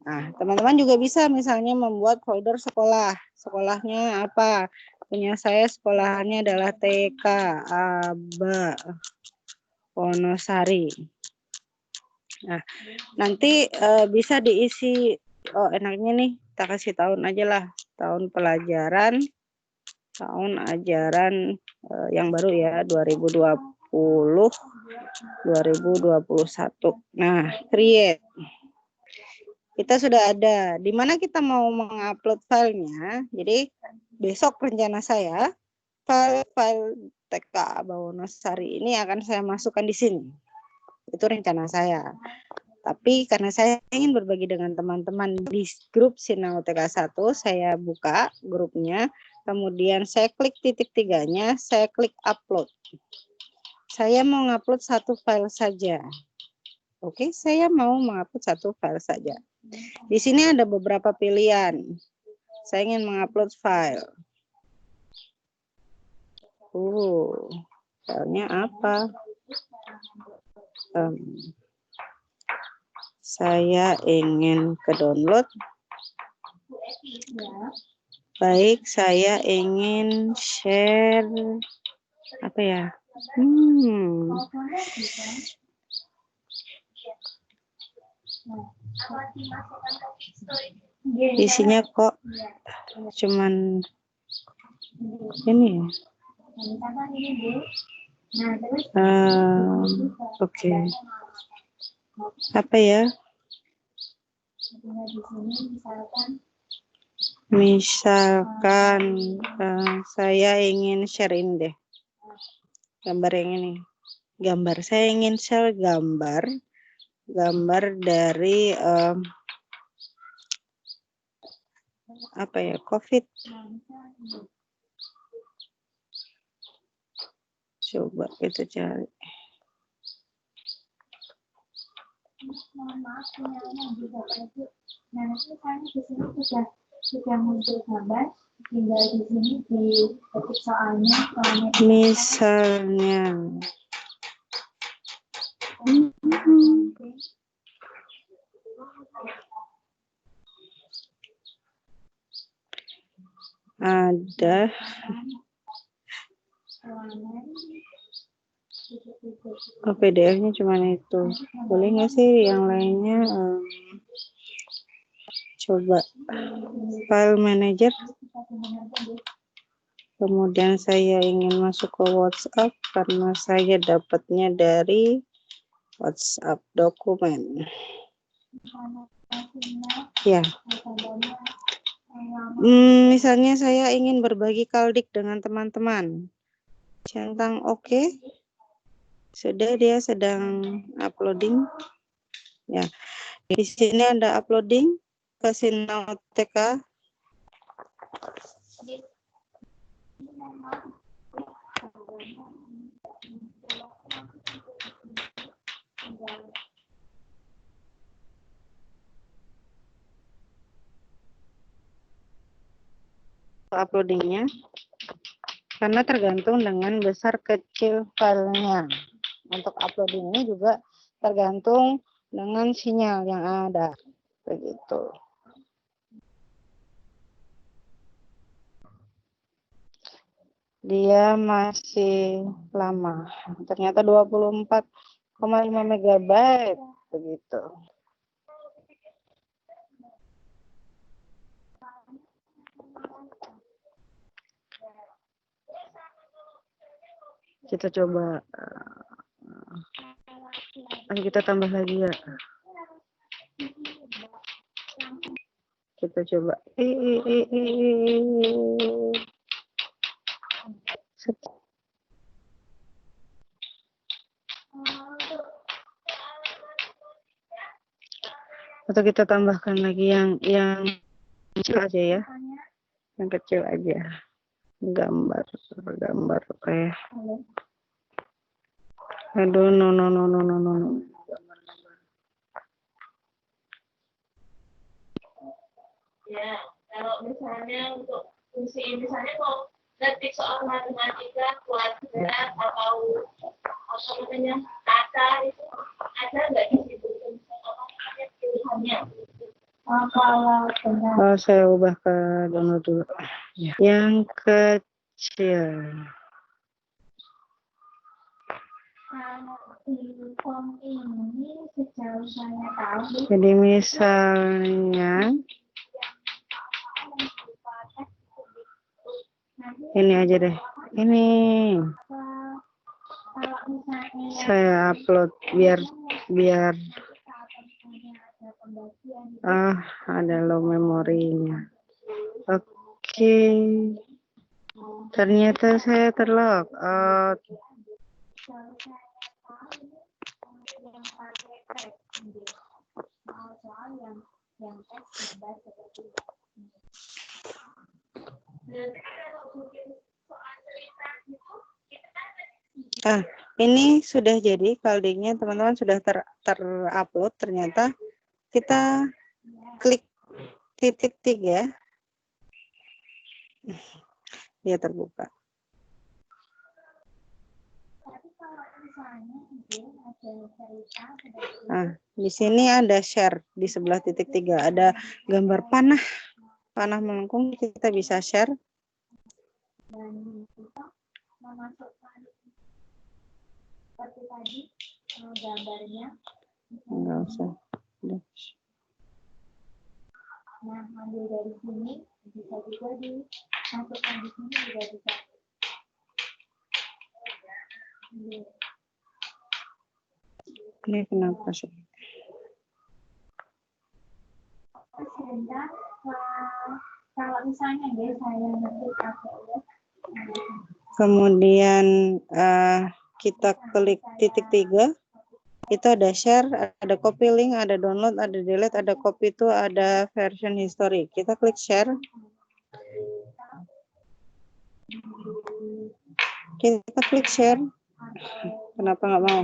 Speaker 3: Nah, teman-teman juga bisa misalnya membuat folder sekolahnya apa, punya saya sekolahannya adalah TK Aba Wonosari. Nah, nanti bisa diisi, oh enaknya nih kita kasih tahun aja lah, tahun ajaran yang baru ya, 2020-2021. Nah, create. Kita sudah ada. Di mana kita mau mengupload filenya. Jadi besok rencana saya file TK Bawonosari ini akan saya masukkan di sini. Itu rencana saya. Tapi karena saya ingin berbagi dengan teman-teman di grup Sinau TK1, saya buka grupnya, kemudian saya klik titik 3-nya, saya klik upload. Saya mau ngupload satu file saja. Oke, saya mau mengupload satu file saja. Di sini ada beberapa pilihan. Saya ingin mengupload file. Filenya apa? Saya ingin ke download. Baik, saya ingin share apa ya? Isinya kok cuman ini ya. Oke. Apa ya? Misalkan saya ingin sharein deh gambar yang ini. Gambar saya ingin share gambar dari apa ya, COVID. Coba kita cari.
Speaker 4: Mohon maaf, sinyalnya juga Ibu. Nah, nanti saya di sini sudah muncul gambar, tinggal di sini diketik soalnya.
Speaker 3: Misalnya. Ada PDF-nya cuma itu. Boleh nggak sih yang lainnya? Coba file manager. Kemudian saya ingin masuk ke WhatsApp karena saya dapatnya dari WhatsApp dokumen. Ya. Misalnya saya ingin berbagi kaldik dengan teman-teman. Centang oke. Sudah, dia sedang uploading. Ya. Di sini ada uploading ke Sinau TK. Uploadingnya karena tergantung dengan besar kecil filenya. Untuk uploadingnya juga tergantung dengan sinyal yang ada, begitu. Dia masih lama, ternyata 24,5 MB, begitu. Kita coba, kita tambah lagi ya. Kita coba. Atau kita tambahkan lagi yang kecil aja ya. Yang kecil aja. Gambar kayak. Aduh, no.
Speaker 7: Ya, kalau misalnya untuk fungsi misalnya mau ngetik soal matematika, kuadrat atau apa namanya kata itu ada nggak di situ pilihannya?
Speaker 3: Kalau saya ubah ke download dulu. Ya. Yang kecil.
Speaker 4: Ini sejauh saya tahu.
Speaker 3: Jadi misalnya ini aja deh. Ini saya upload biar ada low memorinya. Oke. Ternyata saya terlog out. Ini sudah jadi kaldingnya, teman-teman, sudah terupload. Ternyata kita klik titik 3, dia terbuka. Di sini ada share di sebelah titik 3, ada gambar panah. panah melengkung kita bisa share.
Speaker 4: Dan kita memasukkan seperti tadi gambarnya.
Speaker 3: Enggak usah. Udah.
Speaker 4: Nah, ambil dari sini bisa juga dimasukkan di sini juga bisa.
Speaker 3: Ini kenapa sih?
Speaker 4: Sebentar, kalau misalnya ya saya ngetik
Speaker 3: Kemudian kita klik titik 3. Itu ada share, ada copy link, ada download, ada delete, ada copy itu, ada version history. Kita klik share. Kita klik share. Kenapa nggak mau?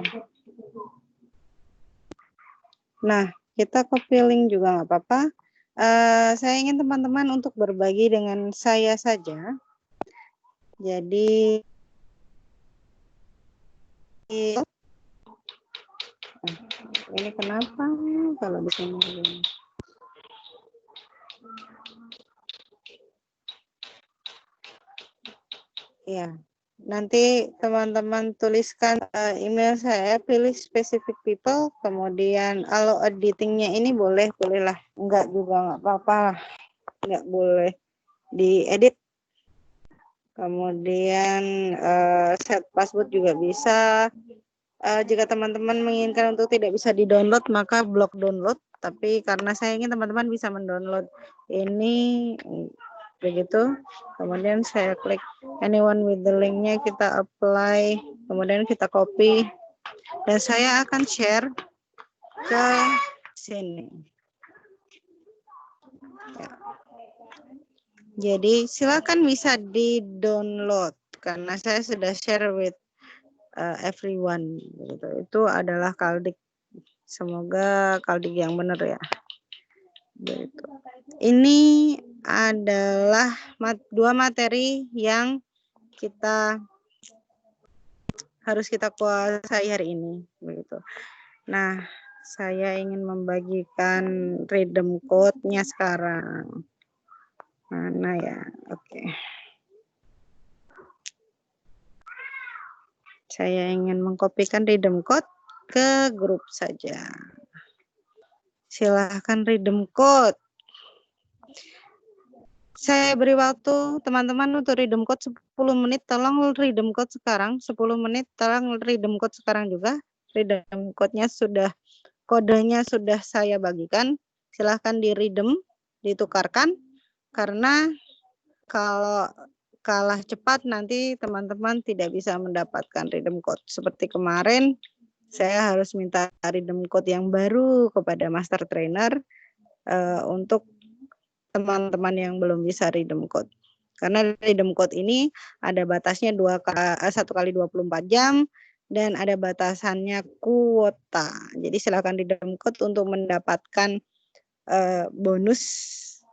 Speaker 3: Nah, kita copy link juga nggak apa-apa. Saya ingin teman-teman untuk berbagi dengan saya saja. Jadi ini kenapa kalau di sini begini? Ya, nanti teman-teman tuliskan email saya, pilih specific people, kemudian kalau editingnya ini bolehlah, enggak juga nggak apa-apa lah, nggak boleh diedit. Kemudian set password juga bisa. Jika teman-teman menginginkan untuk tidak bisa di-download, maka blok download. Tapi karena saya ingin teman-teman bisa mendownload ini, begitu. Kemudian saya klik anyone with the link-nya, kita apply, kemudian kita copy, dan saya akan share ke sini. Ya. Jadi silakan bisa di-download karena saya sudah share with everyone. Gitu. Itu adalah Kaldik. Semoga Kaldik yang benar ya. Gitu. Ini adalah dua materi yang kita harus kita kuasai hari ini. Begitu. Nah, saya ingin membagikan rhythm code-nya sekarang. Mana ya? Oke. Saya ingin mengkopikan rhythm code ke grup saja. Silahkan rhythm code. Saya beri waktu teman-teman untuk rhythm code 10 menit. Tolong rhythm code sekarang. 10 menit. Tolong rhythm code sekarang juga. Rhythm code-nya sudah, kodenya sudah saya bagikan. Silahkan di rhythm, ditukarkan. Karena kalau kalah cepat nanti teman-teman tidak bisa mendapatkan rhythm code. Seperti kemarin saya harus minta rhythm code yang baru kepada master trainer untuk teman-teman yang belum bisa rhythm code. Karena rhythm code ini ada batasnya 1 kali 24 jam dan ada batasannya kuota. Jadi silakan rhythm code untuk mendapatkan bonus.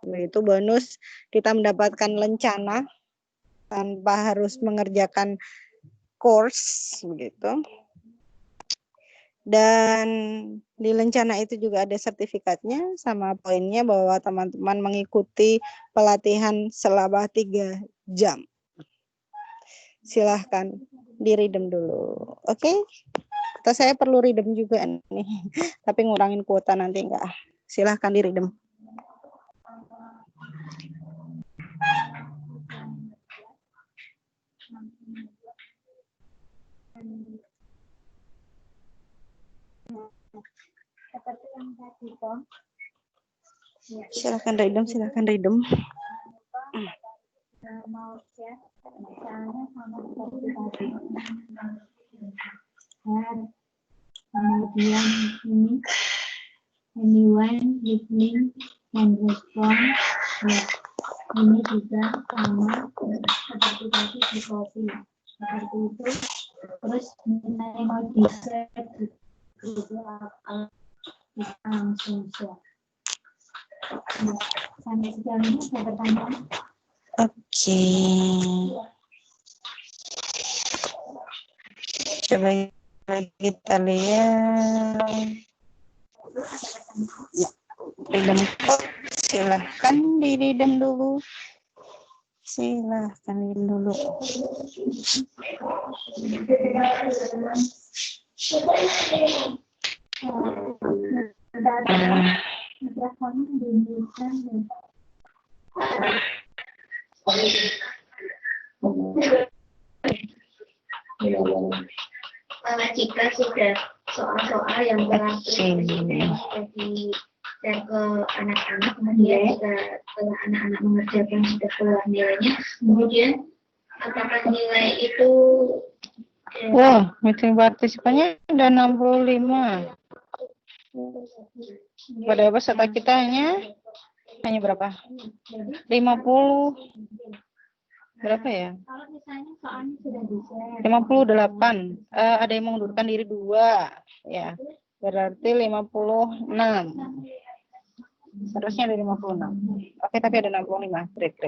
Speaker 3: Itu bonus kita mendapatkan lencana tanpa harus mengerjakan course begitu. Dan di lencana itu juga ada sertifikatnya sama poinnya bahwa teman-teman mengikuti pelatihan selama 3 jam. Silahkan di redeem dulu. Oke? Atau saya perlu redeem juga nih. Tapi ngurangin kuota nanti enggak. Silahkan di redeem.
Speaker 4: seperti yang tadi Tom.
Speaker 3: Silakan redeem, silakan redeem.
Speaker 4: Mau share misalnya sama seperti tadi. Dan kemudian ini anyone listening and respond. Ya, ini juga sama seperti tadi di copy seperti itu. Terus mengenai mau di share juga kita langsung share. Nah, sampai sejauh ini ada pertanyaan?
Speaker 3: Oke. Coba kita lihat. Ya, rhythm code Silahkan diridem dulu. Silahkan diridem dulu.
Speaker 7: Jika sudah soal-soal yang berarti dan ke anak-anak, kemudian setelah anak-anak mengerjakan sudah keluar nilainya, kemudian apakah nilai itu
Speaker 3: Wah, meeting partisipannya ada 65. Pada peserta kita hanya berapa? 50. Berapa ya?
Speaker 7: kalau misalnya soalnya sudah bisa
Speaker 3: 58. Ada yang mengundurkan diri 2. Ya. Berarti 56. Seharusnya ada 56. Oke, tapi ada 65. Great.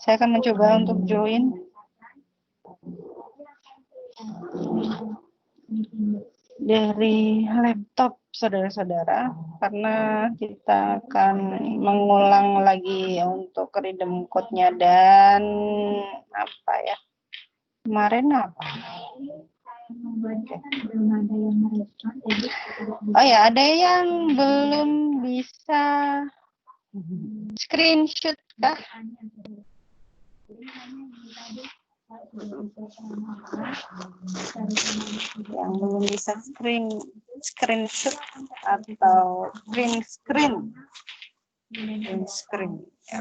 Speaker 3: Saya akan mencoba untuk join dari laptop saudara-saudara, karena kita akan mengulang lagi untuk redeem code-nya dan apa ya? Kemarin apa? Oh ya, ada yang belum bisa screenshot kah? Yang belum bisa screenshot atau print screen. Ya.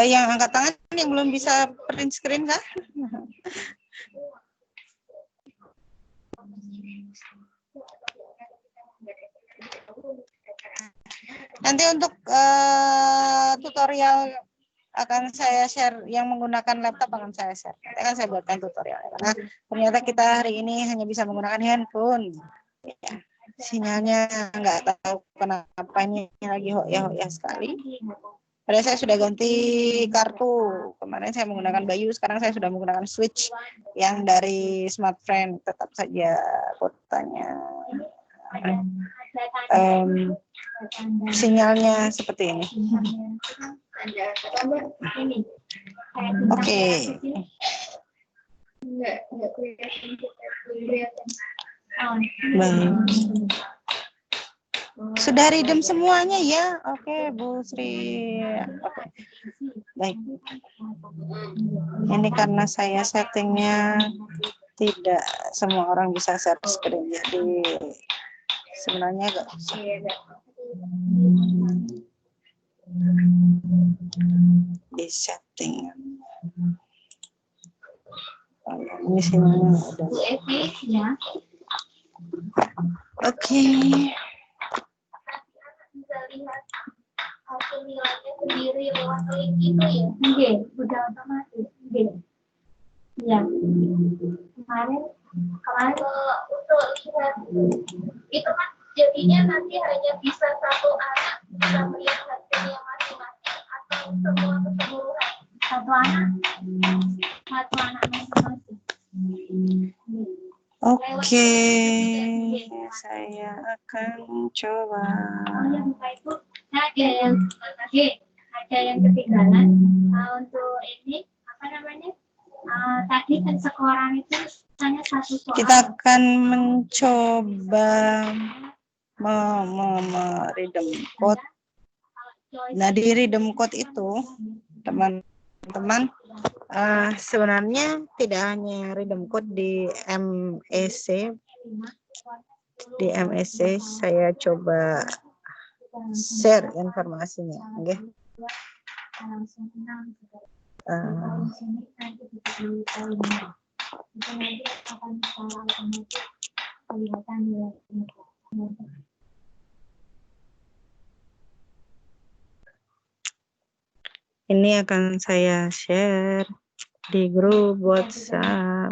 Speaker 3: Yang angkat tangan yang belum bisa print screen kah? Nanti untuk tutorial akan saya share, yang menggunakan laptop akan saya share. Nanti akan saya buatkan tutorial. Karena ternyata kita hari ini hanya bisa menggunakan handphone. Ya, sinyalnya nggak tahu kenapa ini lagi hoya-hoya sekali. Padahal saya sudah ganti kartu. Kemarin saya menggunakan Bayu, sekarang saya sudah menggunakan Switch yang dari Smartfren. Tetap saja kuotanya. Sinyalnya seperti ini. Oke. Baik. Sudah redeem semuanya ya? Oke, Bu Sri. Oke. Baik. Ini karena saya settingnya tidak semua orang bisa share screen, jadi sebenarnya enggak bisa. Di setting. Ini sinyalnya ada. Oke.
Speaker 7: bisa lihat hasil nilainya sendiri lewat link itu ya? Iya, udah otomatis. Iya. Iya. Kemarin untuk lihat itu kan jadinya nanti hanya bisa satu anak bisa melihat hasilnya masing-masing atau semua keseluruhan? Satu anak masing-masing.
Speaker 3: Oke, saya akan coba.
Speaker 7: Oh ya, Bapak Ibu, ada yang ketinggalan untuk ini apa namanya? Tadi kan sekoran itu hanya satu soal.
Speaker 3: Kita akan mencoba redeem code. Nah, di redeem code itu, teman-teman, sebenarnya tidak hanya redeem code di MEC. Di MEC saya coba share informasinya, oke? Ini akan saya share di grup WhatsApp.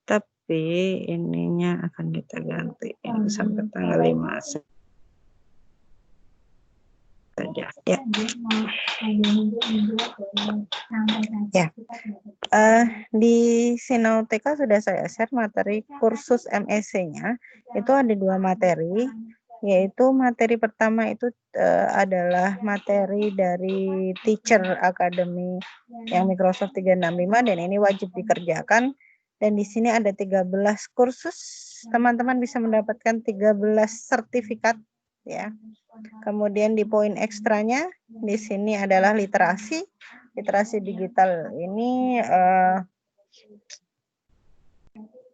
Speaker 3: Tapi ininya akan kita ganti sampai tanggal 5 saja.
Speaker 10: Ya. Ya. Di Sinauteka sudah saya share materi kursus MEC-nya. Itu ada 2 materi, yaitu materi pertama itu adalah materi dari Teacher Academy yang Microsoft 365 dan ini wajib dikerjakan. Dan di sini ada 13 kursus, teman-teman bisa mendapatkan 13 sertifikat ya. Kemudian di poin ekstranya di sini adalah literasi digital ini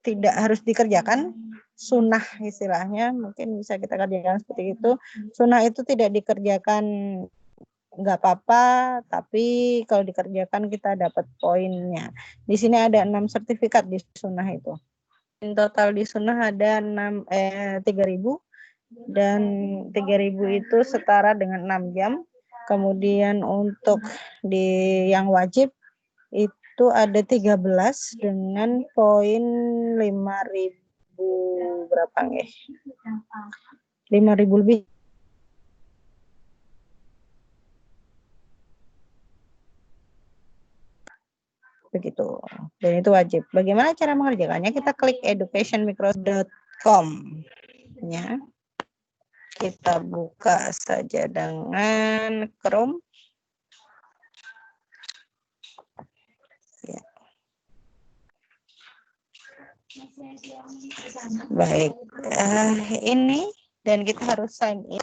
Speaker 10: tidak harus dikerjakan, sunnah istilahnya, mungkin bisa kita kerjakan seperti itu. Sunnah itu tidak dikerjakan nggak apa-apa, tapi kalau dikerjakan kita dapat poinnya. Di sini ada 6 sertifikat di sunnah itu. In total di sunnah ada 3.000 dan 3.000 itu setara dengan 6 jam. Kemudian untuk di yang wajib itu ada 13 dengan poin 5.000 berapa nggih? 5.000 lebih. Begitu. Dan itu wajib. Bagaimana cara mengerjakannya? Kita klik educationmicrosoft.com ya. Kita buka saja dengan Chrome. Ya. Baik. Ini dan kita harus sign in.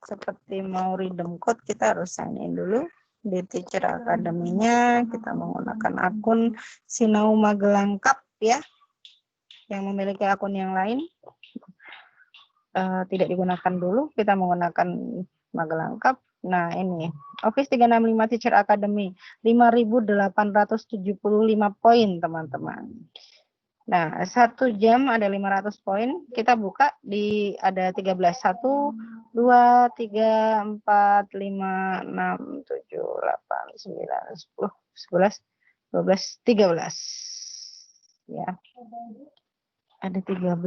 Speaker 10: Seperti mau redeem code, kita harus sign in dulu. Di Teacher Academy-nya kita menggunakan akun Sinau Magelang Cup ya. Yang memiliki akun yang lain tidak digunakan dulu, kita menggunakan Magelang Cup. Nah, ini Office 365 Teacher Academy 5.875 poin, teman-teman. Nah, 1 jam ada 500 poin. Kita buka di ada 13. 1, 2, 3, 4, 5, 6, 7, 8, 9, 10, 11, 12, 13. Ya. Ada 13.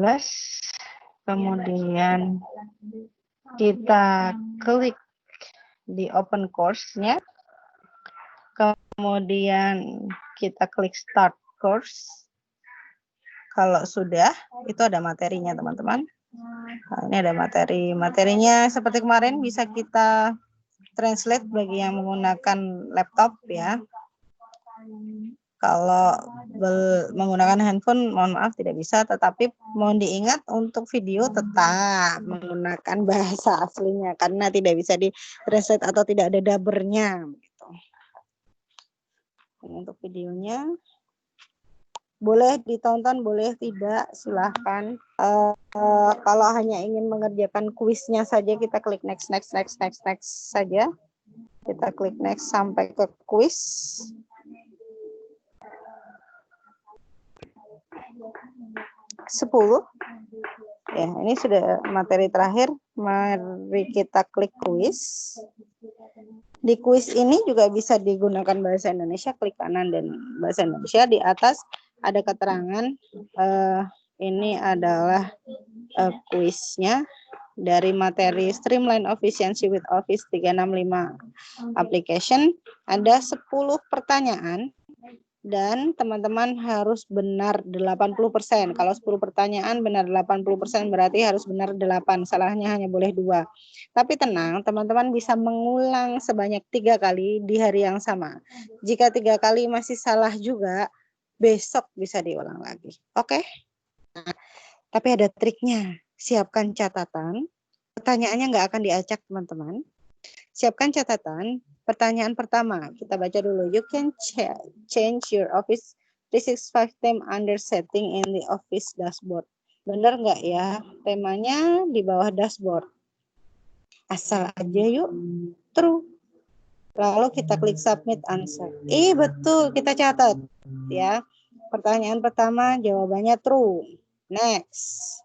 Speaker 10: Kemudian kita klik di open course-nya. Kemudian kita klik start course. Kalau sudah, itu ada materinya, teman-teman. Nah, ini ada materi. Materinya seperti kemarin bisa kita translate bagi yang menggunakan laptop ya. Kalau menggunakan handphone, mohon maaf tidak bisa, tetapi mohon diingat untuk video tetap menggunakan bahasa aslinya karena tidak bisa di translate atau tidak ada dubbernya. Gitu. Untuk videonya boleh ditonton, boleh tidak, silahkan. Kalau hanya ingin mengerjakan kuisnya saja, kita klik next saja. Kita klik next sampai ke kuis. Sepuluh. Ya, ini sudah materi terakhir. Mari kita klik kuis. Di kuis ini juga bisa digunakan bahasa Indonesia, klik kanan dan bahasa Indonesia. Di atas ada keterangan ini adalah kuisnya dari materi Streamline Efficiency with Office 365 Application. Ada 10 pertanyaan dan teman-teman harus benar 80%. Kalau 10 pertanyaan benar 80% berarti harus benar 8, salahnya hanya boleh 2. Tapi tenang, teman-teman bisa mengulang sebanyak 3 kali di hari yang sama. Jika 3 kali masih salah juga, besok bisa diulang lagi. Oke? Nah, tapi ada triknya. Siapkan catatan. Pertanyaannya nggak akan diacak, teman-teman. Siapkan catatan. Pertanyaan pertama, kita baca dulu. You can change your Office 365 theme under setting in the Office dashboard. Benar nggak ya? Temanya di bawah dashboard. Asal aja yuk. True. Lalu kita klik submit answer. Betul, kita catat ya. Pertanyaan pertama jawabannya true. Next.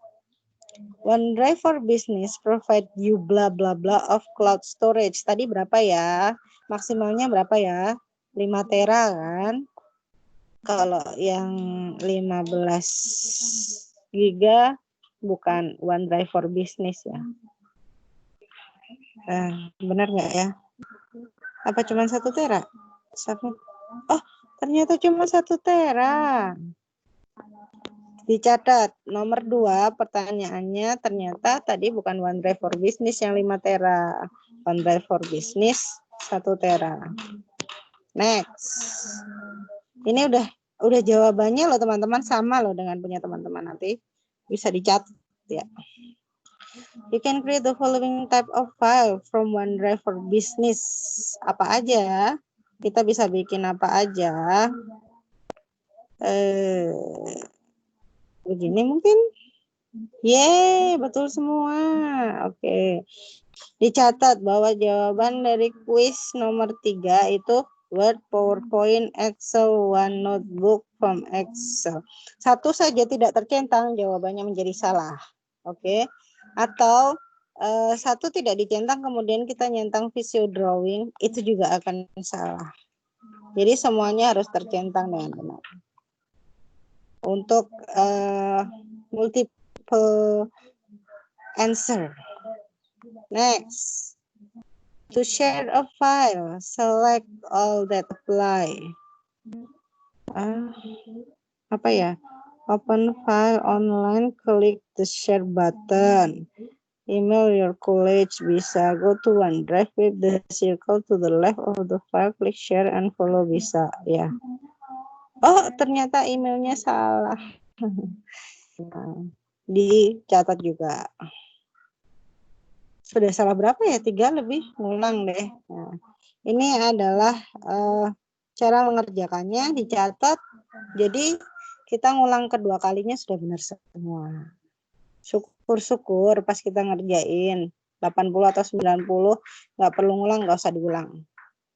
Speaker 10: OneDrive for Business provide you bla bla bla of cloud storage. Tadi berapa ya? Maksimalnya berapa ya? 5 tera kan? Kalau yang 15 giga bukan OneDrive for Business ya. Benar nggak ya? Apa cuma 1 tera? Oh, ternyata cuma 1 tera. Dicatat. Nomor 2 pertanyaannya ternyata tadi bukan OneDrive for Business yang 5 tera. OneDrive for Business 1 tera. Next. Ini udah jawabannya loh teman-teman, sama loh dengan punya teman-teman, nanti bisa dicatat ya. You can create the following type of file from OneDrive for Business. Apa aja? Kita bisa bikin apa aja? Begini mungkin? Yeay, betul semua. Oke. Dicatat bahwa jawaban dari kuis nomor 3 itu Word, PowerPoint, Excel, OneNote, Book from Excel. 1 saja tidak tercentang, jawabannya menjadi salah. Oke. Atau 1 tidak dicentang, kemudian kita nyentang Visio Drawing, itu juga akan salah. Jadi semuanya harus tercentang dengan benar. Untuk multiple answer. Next. To share a file, select all that apply. Apa ya? Open file online, klik the share button. Email your college, bisa. Go to OneDrive with the circle to the left of the file, klik share and follow, bisa. Ya. Oh, ternyata emailnya salah. Dicatat juga. Sudah salah berapa ya? 3 lebih. Ngulang deh. Nah, ini adalah cara mengerjakannya, dicatat. Jadi kita ngulang kedua kalinya sudah benar semua. Syukur-syukur pas kita ngerjain 80 atau 90 nggak perlu ngulang, nggak usah diulang.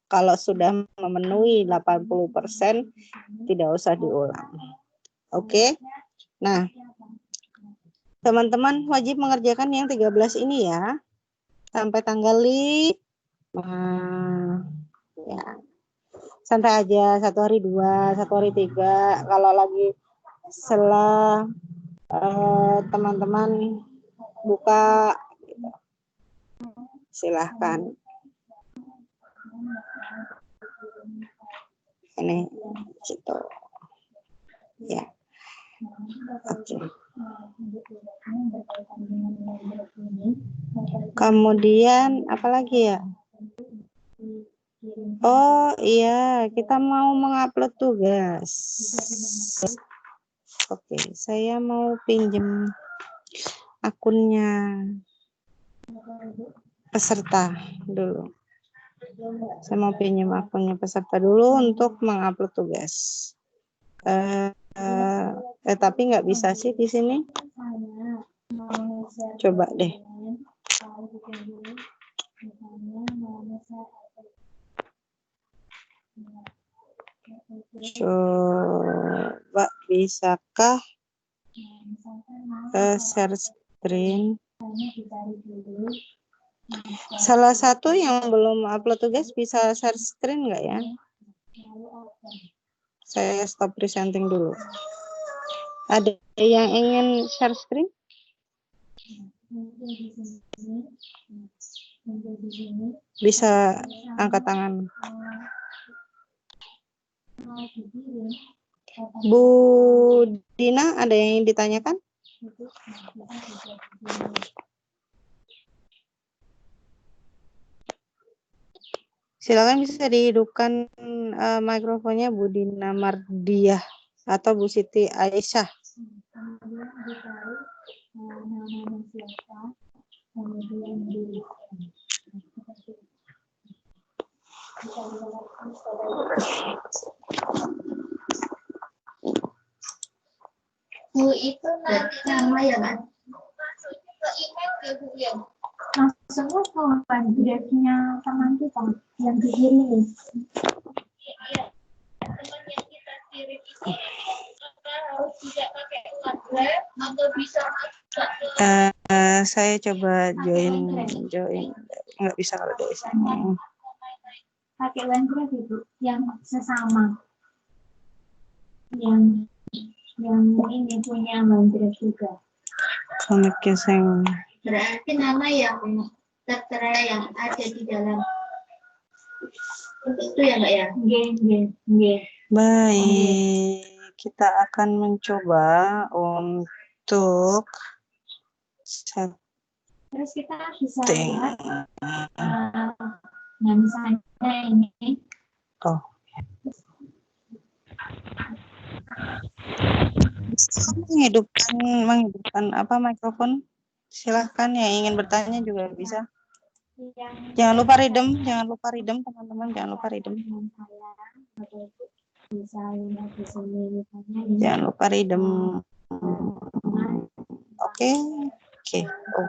Speaker 10: Kalau sudah memenuhi 80% tidak usah diulang. Oke. Nah, teman-teman wajib mengerjakan yang 13 ini ya. Sampai tanggal 5. Ya. Santai aja, 1 hari 2, 1 hari 3. Kalau lagi setelah teman-teman buka, silahkan. Ini situ. Ya. Oke. Kemudian apa lagi ya? Oh iya, kita mau mengupload tugas. Oke, saya mau pinjem akunnya peserta dulu. Saya mau pinjam akunnya peserta dulu untuk mengupload tugas. Tapi nggak bisa sih di sini. Coba deh. Coba bisakah share screen? Salah satu yang belum upload tugas bisa share screen nggak ya? Saya stop presenting dulu. Ada yang ingin share screen? Bisa angkat tangan. Bu Dina, ada yang ditanyakan? Silakan, bisa dihidupkan mikrofonnya Bu Dina Mardiah atau Bu Siti Aisyah.
Speaker 7: Bu, itu nanti nama ya kan? Masuk ke email ya Bu ya? Langsung ke OneDrive-nya teman kita yang dikirim. Iya, teman yang kita kirim itu harus tidak pakai OneDrive atau bisa masuk ke
Speaker 10: saya coba join nggak bisa kalau dari sini.
Speaker 7: Pakai OneDrive itu yang sesama, yang ini punya OneDrive juga.
Speaker 10: Connect casing.
Speaker 7: Berarti nama yang
Speaker 4: tertera yang ada di dalam itu ya Mbak ya. Nggih.
Speaker 10: Baik, kita akan mencoba untuk
Speaker 4: Terus kita bisa
Speaker 10: setting.
Speaker 4: lihat nah misalnya ini
Speaker 10: Oh. Menghidupkan apa mikrofon? Silahkan yang ingin bertanya juga bisa. Jangan lupa redeem teman-teman, jangan lupa redeem. Jangan lupa redeem. Oke. Oh.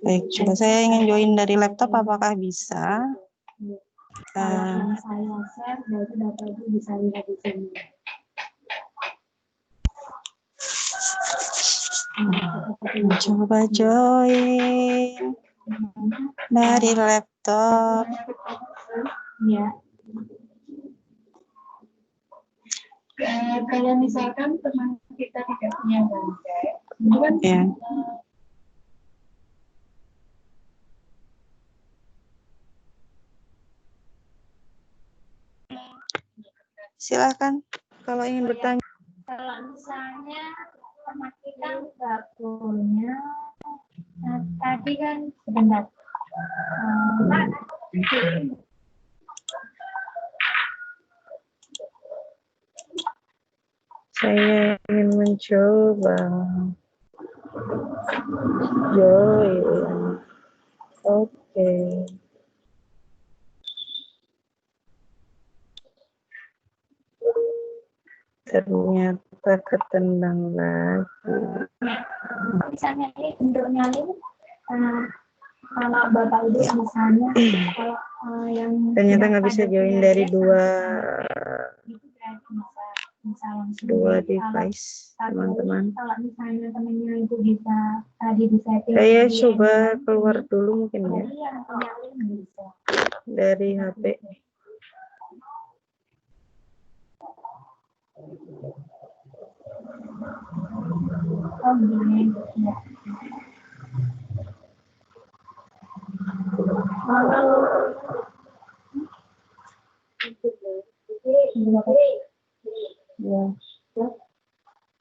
Speaker 10: Baik, coba saya ingin join dari laptop, apakah bisa?
Speaker 4: Kalau saya share, berarti Bapak Ibu bisa lihat di sini.
Speaker 10: Coba join dari laptop.
Speaker 4: Ya. Kalau misalkan teman kita tidak punya baterai, itu kan
Speaker 10: Ya. Silakan kalau ingin bertanya.
Speaker 4: kalau misalnya teman kita nggak punya, tadi kan sebentar.
Speaker 3: Saya ingin mencoba join. Oke. Ternyata ketendang lagi.
Speaker 4: Misalnya ini untuk nyalin, kalau Bapak Ibu misalnya kalau yang
Speaker 3: Ternyata nggak bisa join dari dua device, teman-teman.
Speaker 4: Kalau misalnya temannya itu bisa tadi di setting.
Speaker 3: Saya coba keluar dulu mungkin ya
Speaker 4: yang nyalin bisa.
Speaker 3: dari HP.
Speaker 4: Oh gini, ya.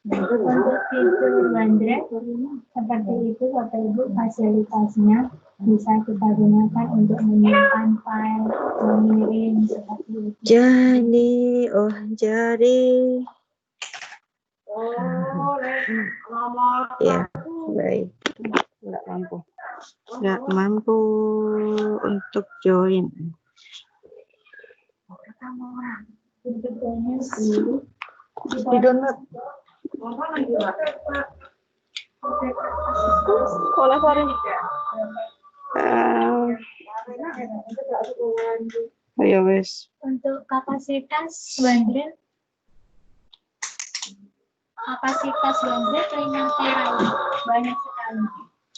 Speaker 4: Untuk fitur OneDrive seperti itu Bapak Ibu, fasilitasnya bisa kita gunakan untuk menyimpan file, mengirim seperti itu.
Speaker 3: Jadi ya baik, nggak mampu untuk join. Di download. Oleh sorry. Ayo wes.
Speaker 4: Untuk kapasitas OneDrive 5 tera, banyak sekali,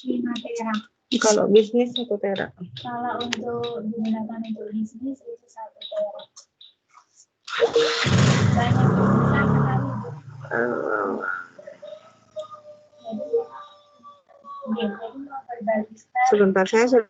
Speaker 4: 5 tera.
Speaker 3: Kalau bisnis 1 tera.
Speaker 4: Kalau untuk digunakan untuk bisnis itu 1 tera. Banyak besar sekali. Jadi mau berbagi
Speaker 3: Sebentar, saya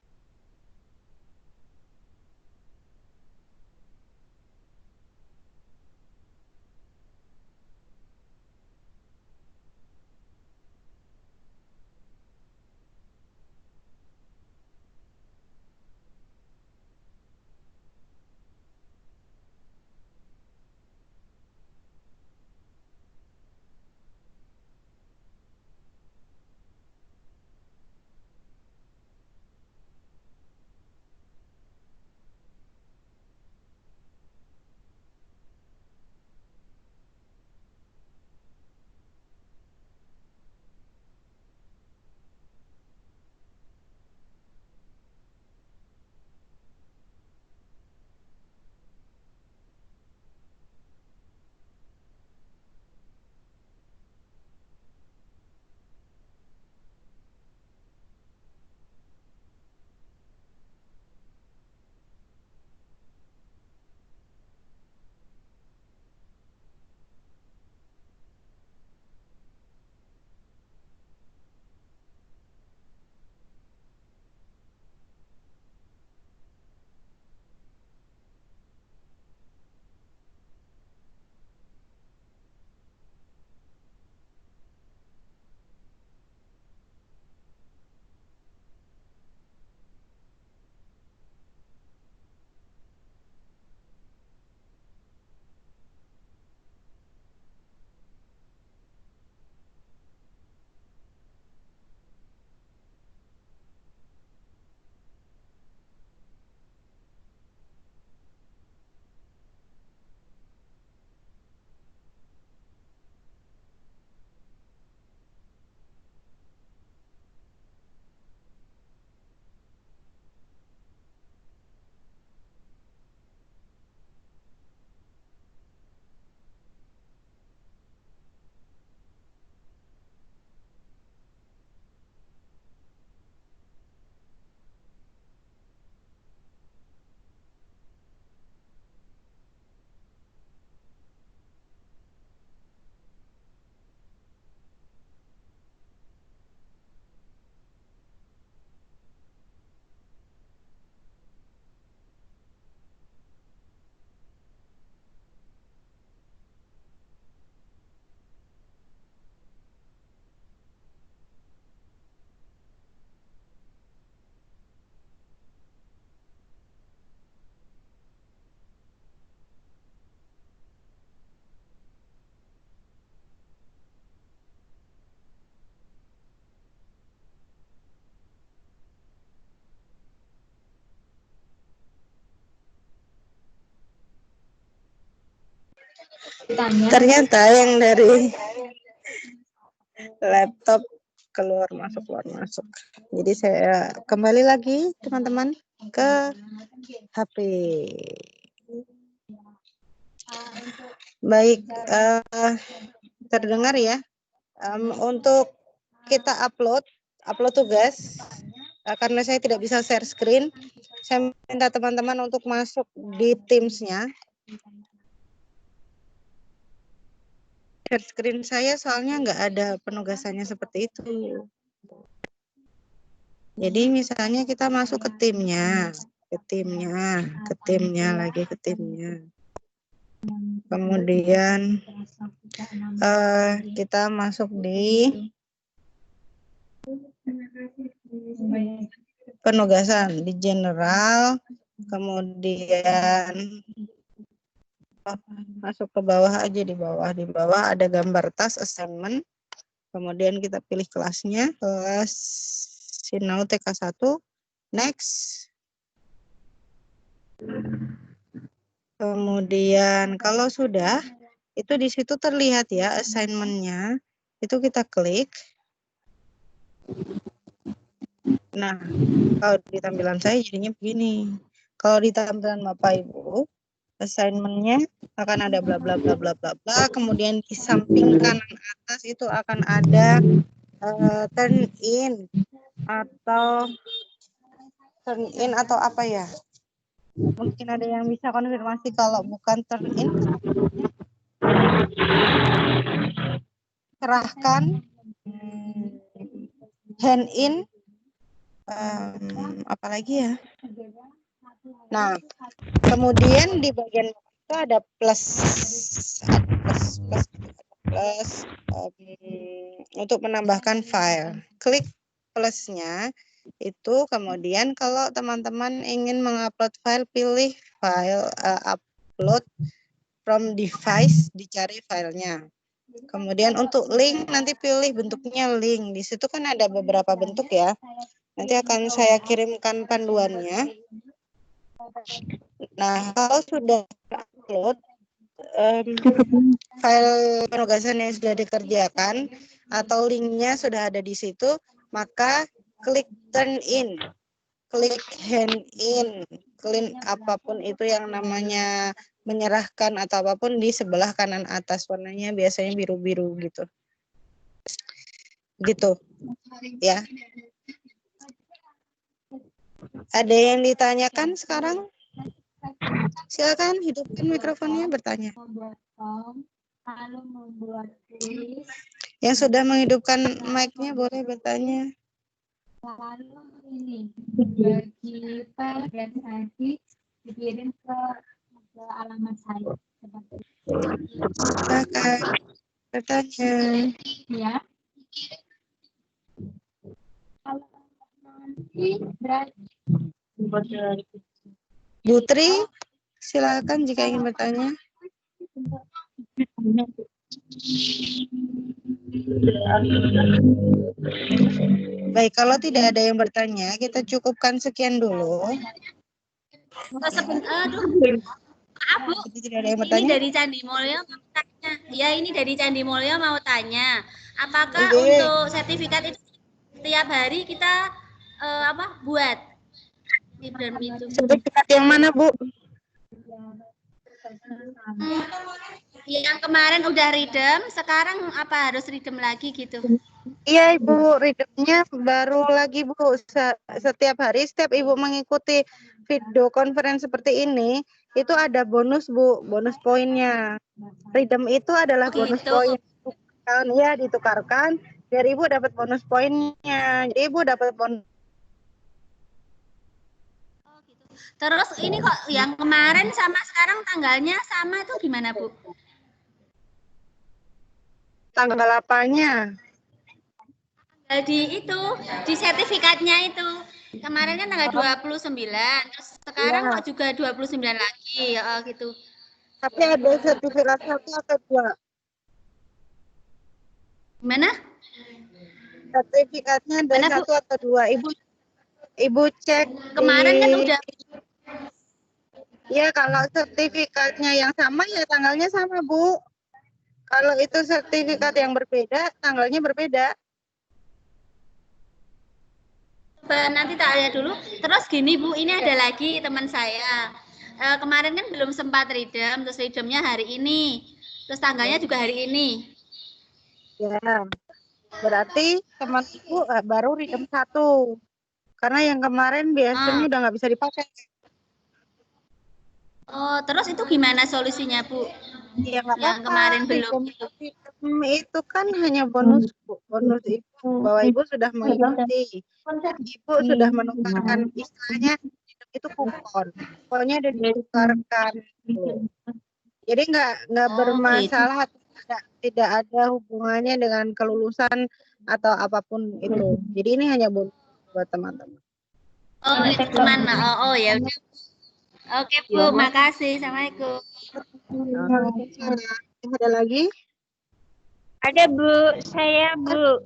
Speaker 10: Ternyata yang dari laptop keluar masuk. Jadi saya kembali lagi teman-teman ke HP. Baik, terdengar ya. Untuk kita upload tugas, karena saya tidak bisa share screen, saya minta teman-teman untuk masuk di Teams-nya. Share screen saya soalnya nggak ada penugasannya seperti itu. Jadi misalnya kita masuk ke timnya. Kemudian kita masuk di penugasan di general, kemudian masuk ke bawah aja, di bawah ada gambar task assignment, kemudian kita pilih kelasnya, kelas Sinau TK1, next. Kemudian kalau sudah, itu di situ terlihat ya assignment-nya, itu kita klik. Nah, kalau di tampilan saya jadinya begini. Kalau di tampilan Bapak Ibu, assignment-nya akan ada bla bla bla bla bla bla, kemudian di samping kanan atas itu akan ada turn in atau apa ya? Mungkin ada yang bisa konfirmasi kalau bukan turn in. Serahkan, hand in, apalagi ya. Nah, kemudian di bagian itu ada plus untuk menambahkan file. Klik plusnya itu, kemudian kalau teman-teman ingin mengupload file, pilih file upload from device, dicari filenya. Kemudian untuk link nanti pilih bentuknya link. Di situ kan ada beberapa bentuk ya. Nanti akan saya kirimkan panduannya. Nah, kalau sudah upload file penugasan yang sudah dikerjakan atau linknya sudah ada di situ, maka klik turn in, klik hand in, klik apapun itu yang namanya menyerahkan atau apapun di sebelah kanan atas, warnanya biasanya biru-biru gitu. Gitu. Ya. Ada yang ditanyakan sekarang? Silakan hidupkan mikrofonnya, bertanya. Yang sudah menghidupkan mic-nya boleh bertanya.
Speaker 4: Lalu ini bagi file dan tadi dikirim ke alamat saya.
Speaker 10: Silakan bertanya.
Speaker 4: Ya. Kalau nanti
Speaker 10: Putri, silakan jika ingin bertanya. Baik, kalau tidak ada yang bertanya, kita cukupkan sekian dulu.
Speaker 11: Bu, ini dari Candi Mulyo mau tanya. Ya, ini dari Candi Mulyo mau tanya. Apakah untuk sertifikat itu setiap hari kita buat?
Speaker 10: Sertifikat yang mana, Bu?
Speaker 11: Yang kemarin udah redeem, sekarang apa harus redeem lagi gitu?
Speaker 10: Iya, Ibu, redeemnya baru lagi, Bu. Setiap hari, setiap Ibu mengikuti video conference seperti ini, itu ada bonus, Bu, bonus poinnya. Redeem itu adalah bonus poin. Ya, ditukarkan, biar Ibu dapat bonus poinnya. Jadi Ibu dapat bonus.
Speaker 11: Terus ini kok yang kemarin sama sekarang tanggalnya sama itu gimana, Bu?
Speaker 10: Tanggal apanya?
Speaker 11: Di sertifikatnya itu. Kemarin kan tanggal 29, terus sekarang kok juga 29 lagi, gitu.
Speaker 10: Tapi ada sertifikat 1 atau 2?
Speaker 11: Gimana?
Speaker 10: Sertifikatnya ada 1 atau 2. Ibu cek
Speaker 11: kemarin kan udah.
Speaker 10: Ya, kalau sertifikatnya yang sama ya tanggalnya sama, Bu. Kalau itu sertifikat yang berbeda, tanggalnya berbeda.
Speaker 11: Nanti tak lihat dulu. Terus gini Bu, ini ada lagi teman saya. Kemarin kan belum sempat redeem, terus redeemnya hari ini. Terus tanggalnya juga hari ini.
Speaker 10: Ya, berarti teman Ibu baru redeem 1. Karena yang kemarin biasanya udah nggak bisa dipakai.
Speaker 11: Oh, terus itu gimana solusinya Bu?
Speaker 10: Ya, nggak
Speaker 11: yang
Speaker 10: apa-apa.
Speaker 11: kemarin belum itu.
Speaker 10: Itu kan hanya bonus Bu. Bonus Ibu bahwa Ibu sudah mengikuti. Ibu sudah menukarkan istilahnya itu kupon. Kuponnya udah ditukarkan. Jadi nggak bermasalah, tidak ada hubungannya dengan kelulusan atau apapun itu. Jadi ini hanya buat teman-teman.
Speaker 11: Oh, itu teman. Oh ya udah. Oke Bu, makasih. Assalamualaikum.
Speaker 10: Ada lagi?
Speaker 12: Ada Bu, saya Bu.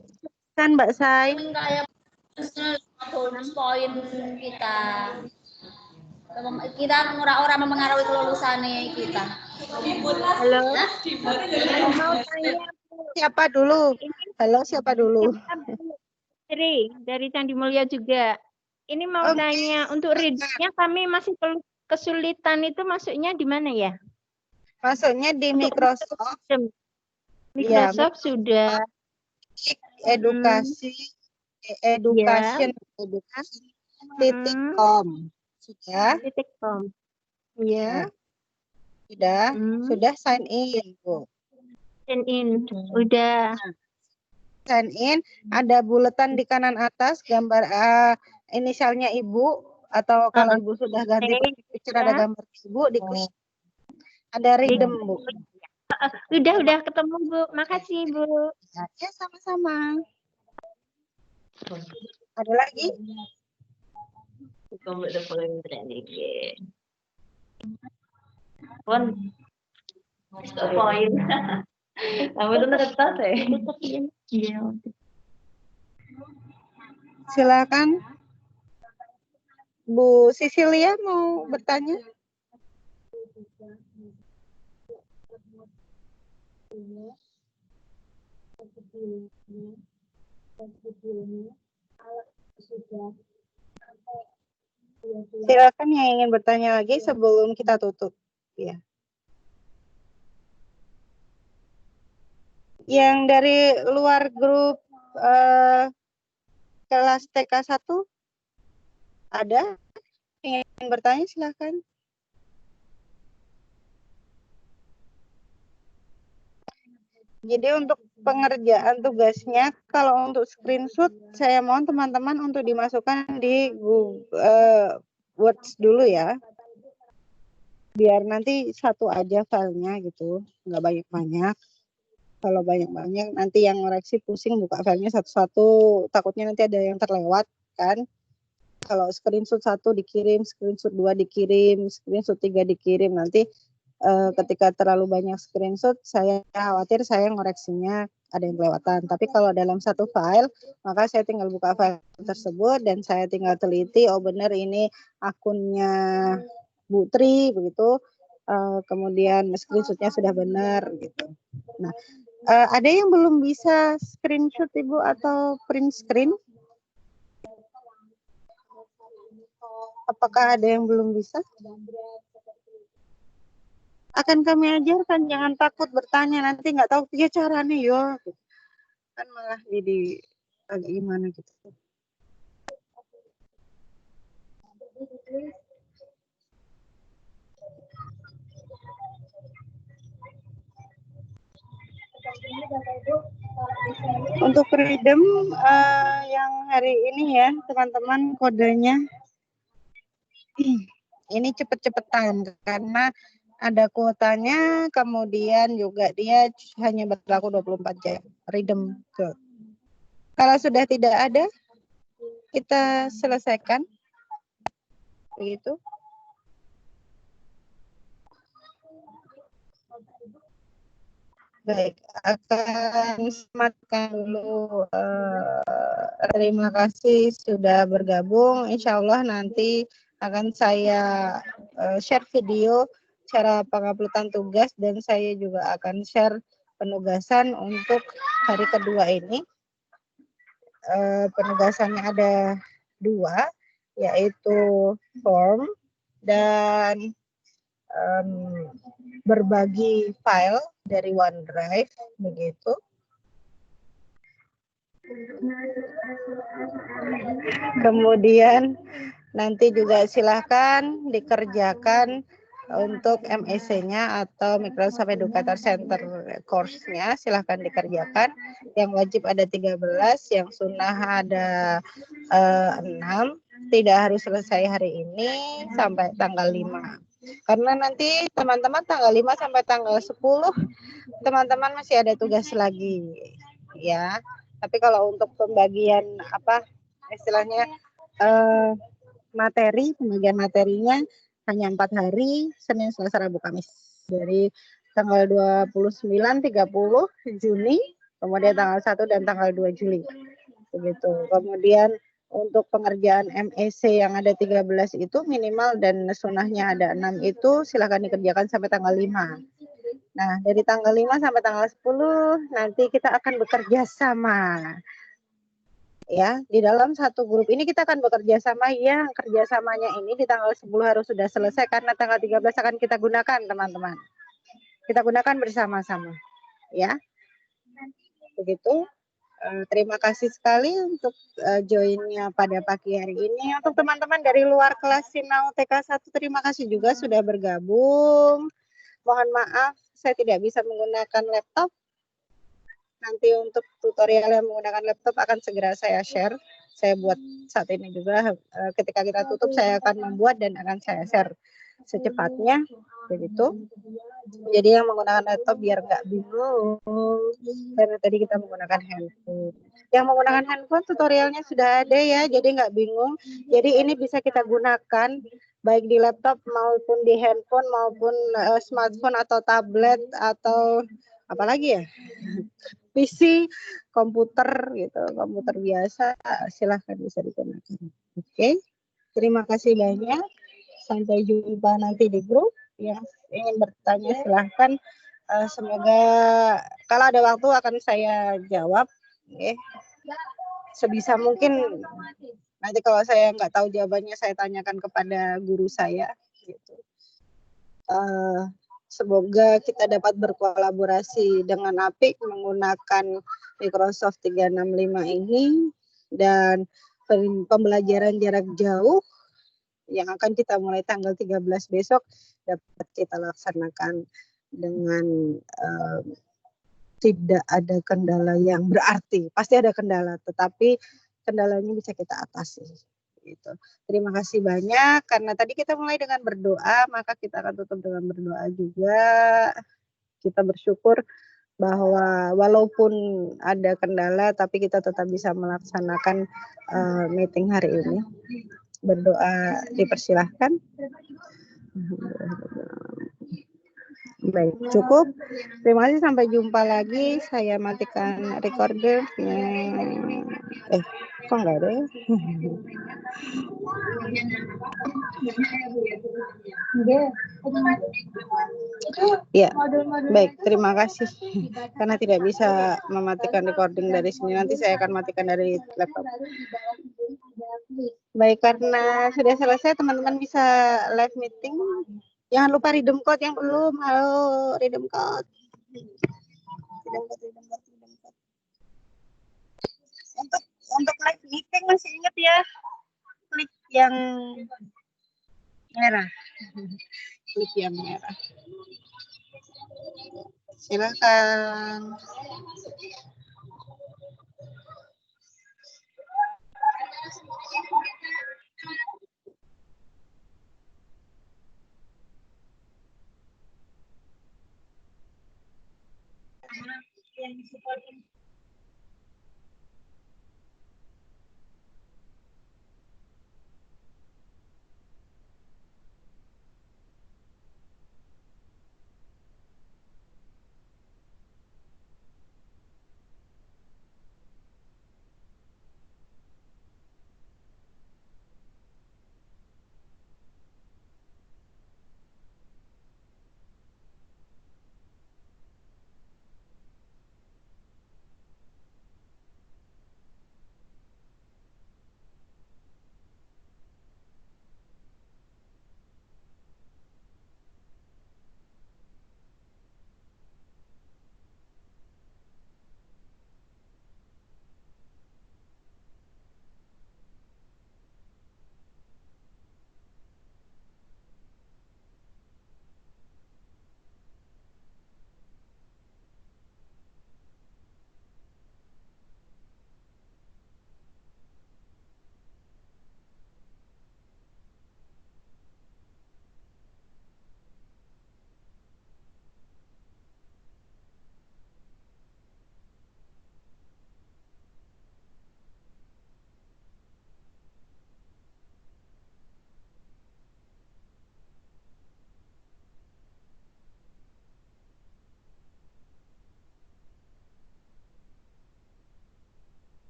Speaker 10: Kan Mbak Say.
Speaker 11: Kayak bonus poin kita. Kita orang mempengaruhi kelulusannya kita.
Speaker 12: Halo.
Speaker 10: Mau tanya siapa dulu? Halo, siapa dulu?
Speaker 12: Dari Candi Mulya juga. Ini mau tanya untuk readingnya kami masih kesulitan itu masuknya di mana ya?
Speaker 10: Masuknya di Microsoft.
Speaker 12: Microsoft ya, sudah.
Speaker 10: Education.com. Sudah?
Speaker 12: .com.
Speaker 10: Ya. Sudah sign in, Bu.
Speaker 12: Sign in. Udah.
Speaker 10: Sign in, ada buletan di kanan atas gambar inisialnya Ibu, atau kalau Ibu sudah ganti picture ada gambar Ibu, diklik. Ada redeem, Bu.
Speaker 12: Udah ketemu Bu. Makasih Bu.
Speaker 10: Ya, sama-sama. Ada lagi?
Speaker 12: Pon. Poin. Kamu tuh kertas ya?
Speaker 10: Silakan. Bu Sisilia mau bertanya? Silakan yang ingin bertanya lagi sebelum kita tutup. Ya. Yang dari luar grup kelas TK1 ada yang ingin bertanya, silakan. Jadi untuk pengerjaan tugasnya, kalau untuk screenshot, saya mohon teman-teman untuk dimasukkan di Google Words dulu ya. Biar nanti satu aja filenya gitu, nggak banyak-banyak. Kalau banyak-banyak nanti yang ngoreksi pusing buka filenya satu-satu, takutnya nanti ada yang terlewat kan. Kalau screenshot 1 dikirim, screenshot 2 dikirim, screenshot 3 dikirim, nanti ketika terlalu banyak screenshot, saya khawatir saya ngoreksinya ada yang kelewatan. Tapi kalau dalam satu file, maka saya tinggal buka file tersebut dan saya tinggal teliti, oh benar ini akunnya Bu Tri, begitu. Kemudian screenshotnya sudah benar, gitu. Nah, ada yang belum bisa screenshot Ibu atau print screen? Apakah ada yang belum bisa? Akan kami ajarkan, jangan takut bertanya, nanti nggak tahu ya caranya yo. Kan malah jadi agak gimana gitu. Untuk redeem yang hari ini ya teman-teman, kodenya ini cepet-cepetan karena ada kuotanya, kemudian juga dia hanya berlaku 24 jam redeem. Kalau sudah tidak ada, kita selesaikan. Begitu. Baik, akan sematkan dulu. Terima kasih sudah bergabung. Insya Allah nanti akan saya share video cara penguploadan tugas dan saya juga akan share penugasan untuk hari kedua ini. Penugasannya ada 2, yaitu form dan berbagi file dari OneDrive, begitu. Kemudian nanti juga silahkan dikerjakan untuk MEC-nya atau Microsoft Educator Center course-nya, silahkan dikerjakan. Yang wajib ada 13, yang sunnah ada 6. Tidak harus selesai hari ini sampai tanggal 5. Karena nanti teman-teman tanggal 5 sampai tanggal 10 teman-teman masih ada tugas lagi ya. Tapi kalau untuk pembagian istilahnya pembagian materinya hanya 4 hari, Senin, Selasa, Rabu, Kamis. Dari tanggal 29, 30 Juni, kemudian tanggal 1 dan tanggal 2 Juli. Begitu. Kemudian untuk pengerjaan MEC yang ada 13 itu minimal dan sunnahnya ada 6 itu silakan dikerjakan sampai tanggal 5. Nah, dari tanggal 5 sampai tanggal 10 nanti kita akan bekerja sama. Ya, di dalam satu grup ini kita akan bekerja sama, yang kerjasamanya ini di tanggal 10 harus sudah selesai karena tanggal 13 akan kita gunakan, teman-teman. Kita gunakan bersama-sama. Ya. Begitu. Terima kasih sekali untuk joinnya pada pagi hari ini. Untuk teman-teman dari luar kelas Sinau TK 1, terima kasih juga sudah bergabung. Mohon maaf, saya tidak bisa menggunakan laptop. Nanti untuk tutorial yang menggunakan laptop akan segera saya share. Saya buat saat ini juga. Ketika kita tutup, saya akan membuat dan akan saya share secepatnya. Begitu. Jadi yang menggunakan laptop biar nggak bingung. Karena tadi kita menggunakan handphone. Yang menggunakan handphone tutorialnya sudah ada ya, jadi nggak bingung. Jadi ini bisa kita gunakan baik di laptop maupun di handphone maupun smartphone atau tablet atau apalagi ya, PC, komputer gitu, komputer biasa silahkan bisa digunakan. Oke, terima kasih banyak. Sampai jumpa nanti di grup. Yang ingin bertanya silahkan. Semoga kalau ada waktu akan saya jawab. Okay. Sebisa mungkin nanti kalau saya nggak tahu jawabannya saya tanyakan kepada guru saya. Gitu. Semoga kita dapat berkolaborasi dengan apik menggunakan Microsoft 365 ini dan pembelajaran jarak jauh yang akan kita mulai tanggal 13 besok dapat kita laksanakan dengan tidak ada kendala yang berarti. Pasti ada kendala, tetapi kendalanya bisa kita atasi. Gitu. Terima kasih banyak. Karena tadi kita mulai dengan berdoa, maka kita akan tutup dengan berdoa juga. Kita bersyukur bahwa walaupun ada kendala, tapi kita tetap bisa melaksanakan meeting hari ini. Berdoa dipersilahkan. Baik, cukup. Terima kasih, sampai jumpa lagi. Saya matikan recorder. Kok nggak ada ya? Ya, baik. Terima kasih. Karena tidak bisa mematikan recording dari sini, nanti saya akan matikan dari laptop. Baik, karena sudah selesai, teman-teman bisa live meeting. Jangan lupa redeem code yang belum. Halo, redeem code. Untuk live meeting masih ingat ya, klik yang merah. Klik yang merah. Silakan. Yang